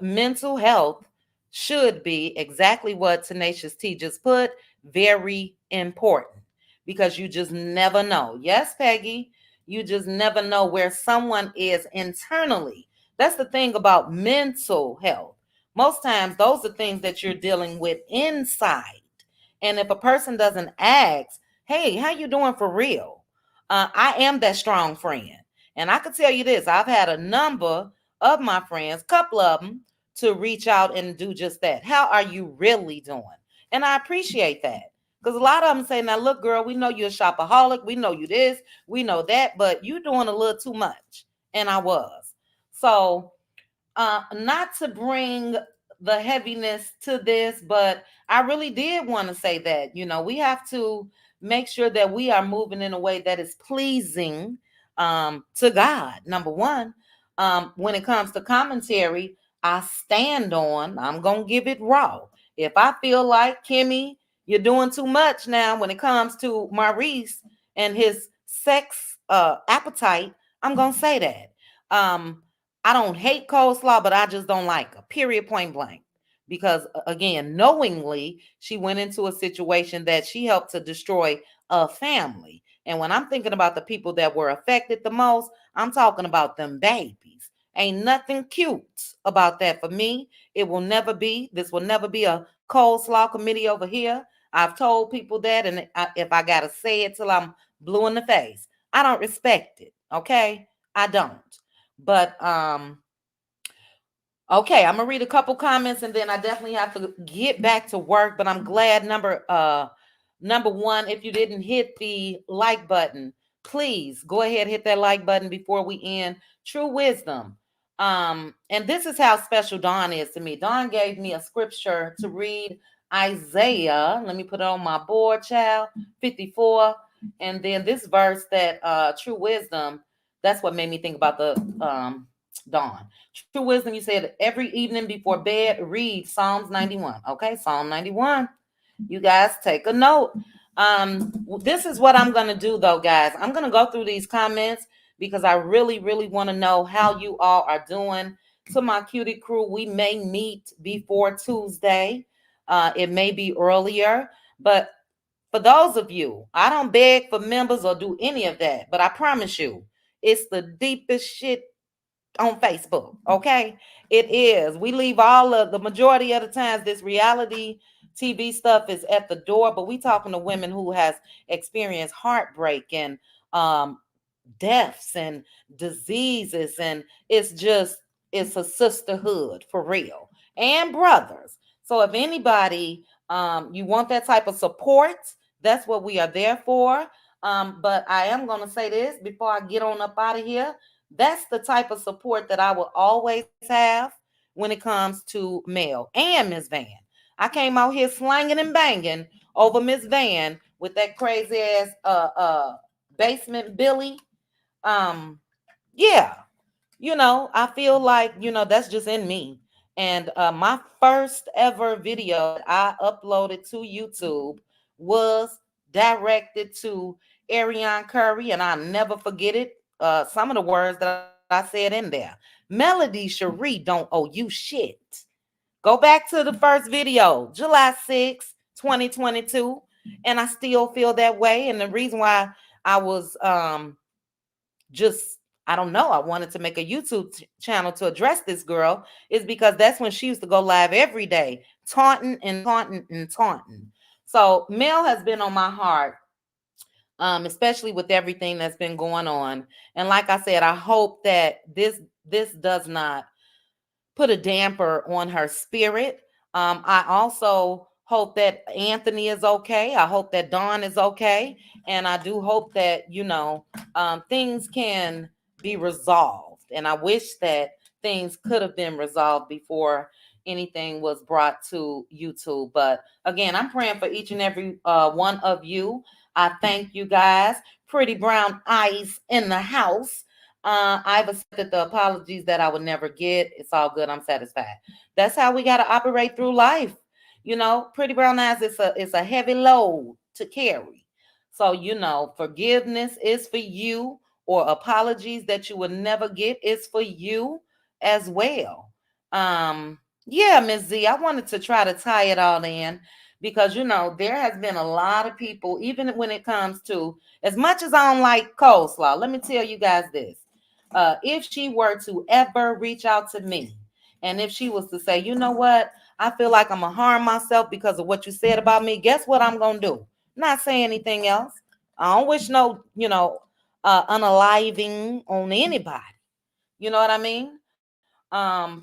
mental health should be exactly what Tenacious T just put, very important, because you just never know. Yes, Peggy, you just never know where someone is internally. That's the thing about mental health. Most times those are things that you're dealing with inside, and if a person doesn't ask, hey, how you doing for real? I am that strong friend. And I can tell you this, I've had a number of my friends, couple of them, to reach out and do just that. How are you really doing? And I appreciate that. Because a lot of them say, now look, girl, we know you're a shopaholic. We know you this, we know that, but you doing a little too much. And I was. So not to bring the heaviness to this, but I really did want to say that, we have to make sure that we are moving in a way that is pleasing to God. Number one, when it comes to commentary, I'm going to give it raw. If I feel like, Kimmy, you're doing too much now when it comes to Maurice and his sex appetite, I'm going to say that. I don't hate coleslaw, but I just don't like her. Period, point blank. Because again, knowingly, she went into a situation that she helped to destroy a family. And when I'm thinking about the people that were affected the most, I'm talking about them babies. Ain't nothing cute about that for me. It will never be. This will never be a coleslaw committee over here. I've told people that, and if I gotta say it till I'm blue in the face, I don't respect it. Okay, I don't. But okay, I'm gonna read a couple comments and then I definitely have to get back to work. But I'm glad number one, if you didn't hit the like button, please go ahead, hit that like button before we end. True wisdom. And this is how special Dawn is to me. Dawn gave me a scripture to read, Isaiah. Let me put it on my board, child. 54. And then this verse that true wisdom, that's what made me think about the Dawn. True wisdom, you said every evening before bed, read Psalms 91. Okay, Psalm 91. You guys take a note. This is what I'm gonna do though, guys. I'm gonna go through these comments because I really, really want to know how you all are doing. To my cutie crew, we may meet before Tuesday. It may be earlier, but for those of you, I don't beg for members or do any of that, but I promise you, it's the deepest shit on Facebook. Okay, it is. We leave all of the majority of the times this reality TV stuff is at the door, but we talking to women who has experienced heartbreak and um deaths and diseases, and it's a sisterhood for real, and brothers. So if anybody you want that type of support, that's what we are there for. But I am going to say this before I get on up out of here. That's the type of support that I will always have when it comes to Mel and Miss Van. I came out here slanging and banging over Miss Van with that crazy ass basement Billy. um yeah, I feel like, that's just in me. And my first ever video that I uploaded to YouTube was directed to Ariane Curry, and I'll never forget it. Some of the words that I said in there. Melody Cherie don't owe you shit. Go back to the first video, July 6th, 2022, and I still feel that way. And the reason why I was just, I don't know, I wanted to make a YouTube channel to address this girl is because that's when she used to go live every day, taunting and taunting and taunting. So Mel has been on my heart, especially with everything that's been going on. And like I said, I hope that this does not put a damper on her spirit. I also hope that Anthony is okay. I hope that Dawn is okay. And I do hope that, things can be resolved. And I wish that things could have been resolved before anything was brought to YouTube. But again, I'm praying for each and every one of you. I thank you guys. pretty brown eyes in the house. I've accepted the apologies that I would never get. It's all good. I'm satisfied. That's how we got to operate through life. Pretty brown eyes, it's a heavy load to carry. So, forgiveness is for you, or apologies that you would never get is for you as well. Yeah, Miss Z, I wanted to try to tie it all in because there has been a lot of people, even when it comes to, as much as I don't like coleslaw, let me tell you guys this. If she were to ever reach out to me, and if she was to say, you know what, I feel like I'm gonna harm myself because of what you said about me, guess what I'm gonna do? Not say anything else. I don't wish no, unaliving on anybody. You know what I mean?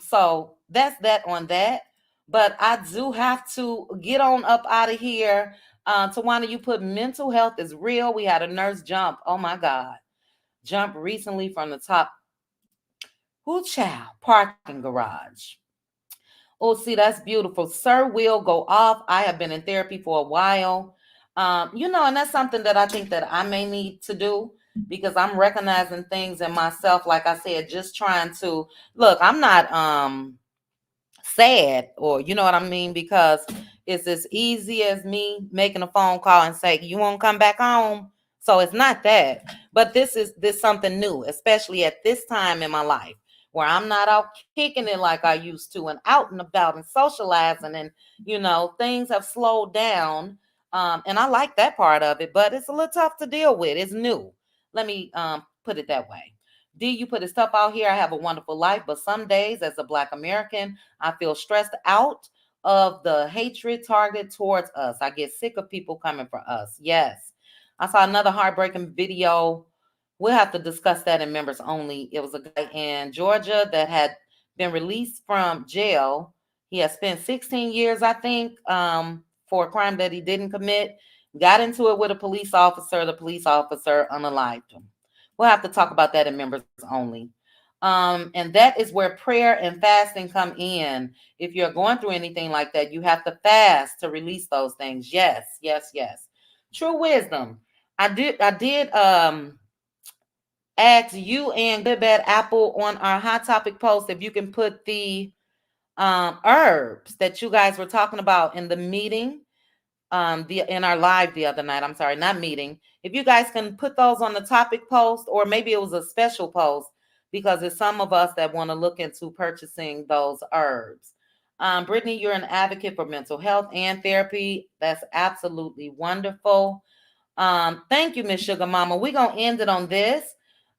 So that's that on that. But I do have to get on up out of here. Tawana, you put mental health is real. We had a nurse jump. Oh my God. Jump recently from the top. Who child? Parking garage. Oh, see, that's beautiful. Sir will go off. I have been in therapy for a while. And that's something that I think that I may need to do because I'm recognizing things in myself. Like I said, just trying to look, I'm not sad, or you know what I mean, because it's as easy as me making a phone call and say, you won't come back home. So it's not that, but this something new, especially at this time in my life where I'm not out kicking it like I used to and out and about and socializing, and things have slowed down. And I like that part of it, but it's a little tough to deal with. It's new. Let me put it that way. D, you put his stuff out here. I have a wonderful life, but some days as a Black American, I feel stressed out of the hatred targeted towards us. I get sick of people coming for us. Yes. I saw another heartbreaking video. We'll have to discuss that in members only. It was a guy in Georgia that had been released from jail. He had spent 16 years, I think, for a crime that he didn't commit. Got into it with a police officer. The police officer unalived him. We'll have to talk about that in members only. And that is where prayer and fasting come in. If you're going through anything like that, you have to fast to release those things. Yes, yes, yes. True wisdom. I did ask you and Good Bad Apple on our hot topic post if you can put the herbs that you guys were talking about in the meeting, in our live the other night. I'm sorry, not meeting. If you guys can put those on the topic post, or maybe it was a special post, because it's some of us that want to look into purchasing those herbs. Brittany, you're an advocate for mental health and therapy. That's absolutely wonderful. Thank you, Miss Sugar Mama. We're gonna end it on this.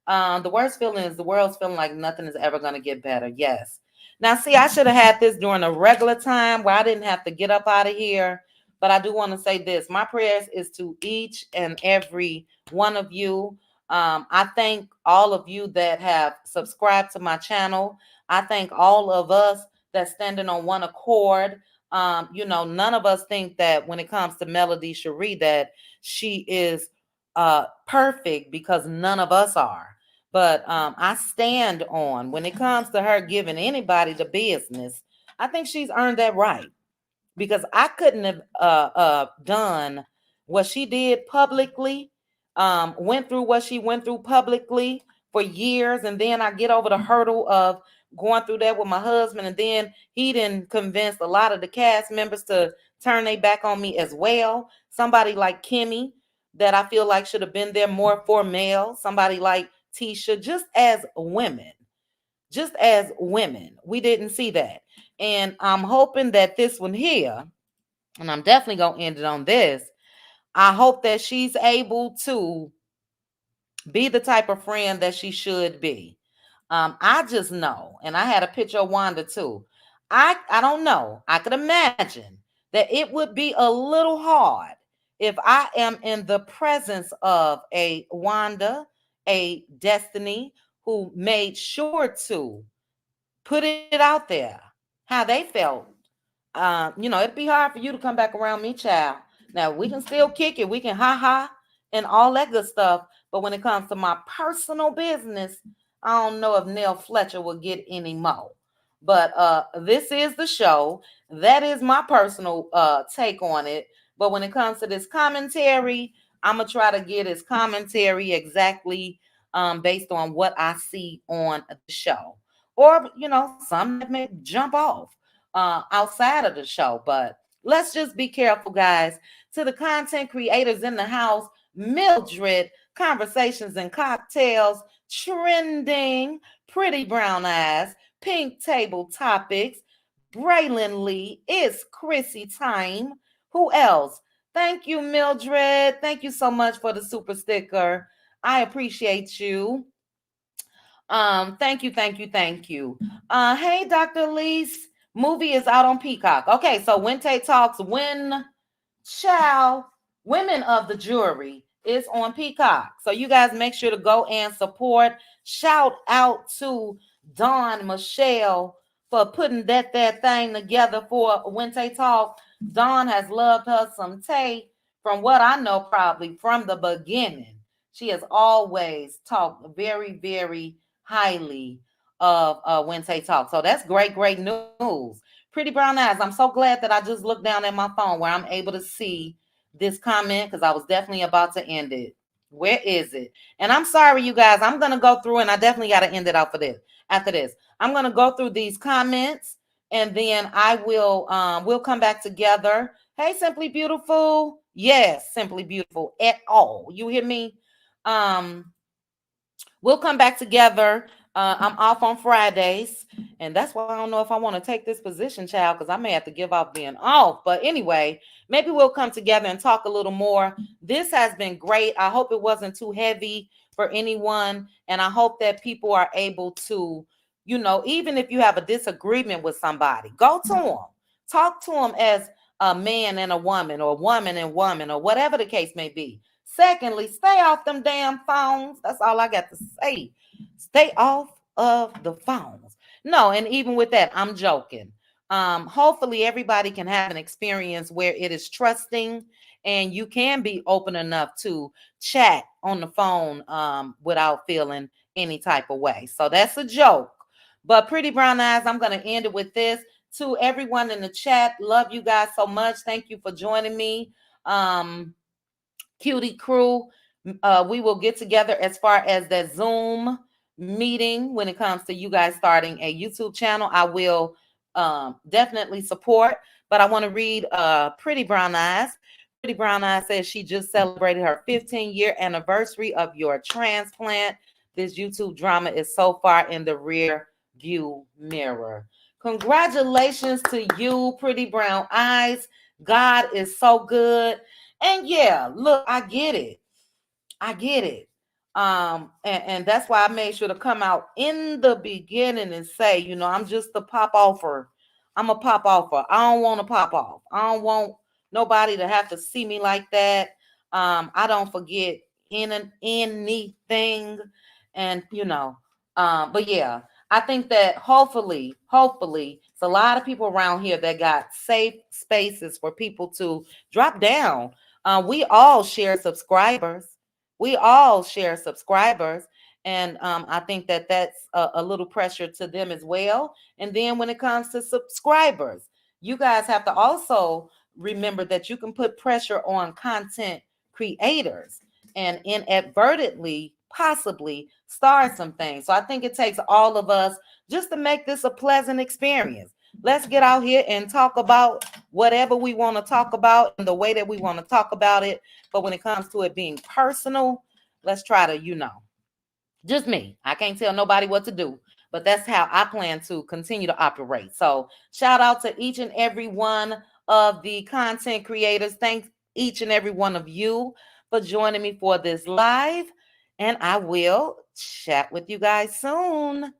The worst feeling is the world's feeling like nothing is ever gonna get better. Yes. Now, see, I should have had this during a regular time where I didn't have to get up out of here. But I do want to say this. My prayers is to each and every one of you. I thank all of you that have subscribed to my channel. I thank all of us that's standing on one accord. None of us think that when it comes to Melody Cherie that she is perfect, because none of us are. But I stand on, when it comes to her giving anybody the business, I think she's earned that right, because I couldn't have done what she did publicly, went through what she went through publicly for years, and then I get over the hurdle of going through that with my husband, and then he didn't convince a lot of the cast members to turn their back on me as well. Somebody like Kimmy, that I feel like should have been there more for male. Somebody like Tisha, just as women, we didn't see that. And I'm hoping that this one here, and I'm definitely going to end it on this, I hope that she's able to be the type of friend that she should be. I just know, and I had a picture of Wanda too. I don't know. I could imagine that it would be a little hard if I am in the presence of a Wanda, a Destiny, who made sure to put it out there how they felt. It'd be hard for you to come back around me, child. Now we can still kick it, we can ha ha and all that good stuff. But when it comes to my personal business, I don't know if Nell Fletcher will get any more. But this is the show. That is my personal take on it. But when it comes to this commentary, I'm gonna try to get his commentary exactly based on what I see on the show, or some that may jump off outside of the show. But let's just be careful, guys. To the content creators in the house, Mildred, Conversations and Cocktails, Trending, Pretty Brown Eyes, Pink Table Topics, Braylon Lee, It's Chrissy Time. Who else? Thank you, Mildred. Thank you so much for the super sticker. I appreciate you. Thank you, thank you, thank you. Hey, Dr. Lease. Movie is out on Peacock. Okay, so Wente Talks When Child Women of the Jury is on Peacock. So you guys make sure to go and support. Shout out to Dawn Michelle for putting that thing together for Wente Talk. Dawn has loved her some Tay from what I know, probably from the beginning. She has always talked very, very highly of Wente Talk. So that's great, great news. Pretty Brown Eyes, I'm so glad that I just looked down at my phone where I'm able to see this comment, because I was definitely about to end it. Where is it? And I'm sorry, you guys. I'm going to go through, and I definitely got to end it out for this. After this, I'm going to go through these comments, and then I will we'll come back together. Hey, Simply Beautiful. Yes, Simply Beautiful at all. You hear me? We'll come back together. I'm off on Fridays, and that's why I don't know if I want to take this position, child, because I may have to give off being off. But anyway, maybe we'll come together and talk a little more. This has been great. I hope it wasn't too heavy for anyone, and I hope that people are able to, even if you have a disagreement with somebody, go to them, talk to them as a man and a woman, or woman and woman, or whatever the case may be. Secondly, stay off them damn phones. That's all I got to say. Stay off of the phones. No, and even with that, I'm joking. Hopefully everybody can have an experience where it is trusting and you can be open enough to chat on the phone without feeling any type of way. So that's a joke. But Pretty Brown Eyes, I'm going to end it with this. To everyone in the chat, love you guys so much. Thank you for joining me. Cutie crew, we will get together as far as that Zoom meeting when it comes to you guys starting a YouTube channel. I will definitely support, but I want to read Pretty Brown Eyes. Pretty Brown Eyes says she just celebrated her 15-year anniversary of your transplant. This YouTube drama is so far in the rear view mirror. Congratulations to you, Pretty Brown Eyes. God is so good. And yeah, look, I get it. And that's why I made sure to come out in the beginning and say, I'm just a pop offer. I'm a pop offer. I don't want to pop off. I don't want nobody to have to see me like that. I don't forget anything. And but yeah, I think that hopefully, it's a lot of people around here that got safe spaces for people to drop down. We all share subscribers. And I think that that's a little pressure to them as well. And then when it comes to subscribers, you guys have to also remember that you can put pressure on content creators and inadvertently possibly start some things. So I think it takes all of us just to make this a pleasant experience. Let's get out here and talk about whatever we want to talk about in the way that we want to talk about it. But when it comes to it being personal, let's try to, just me. I can't tell nobody what to do, but that's how I plan to continue to operate. So shout out to each and every one of the content creators. Thanks each and every one of you for joining me for this live. And I will chat with you guys soon.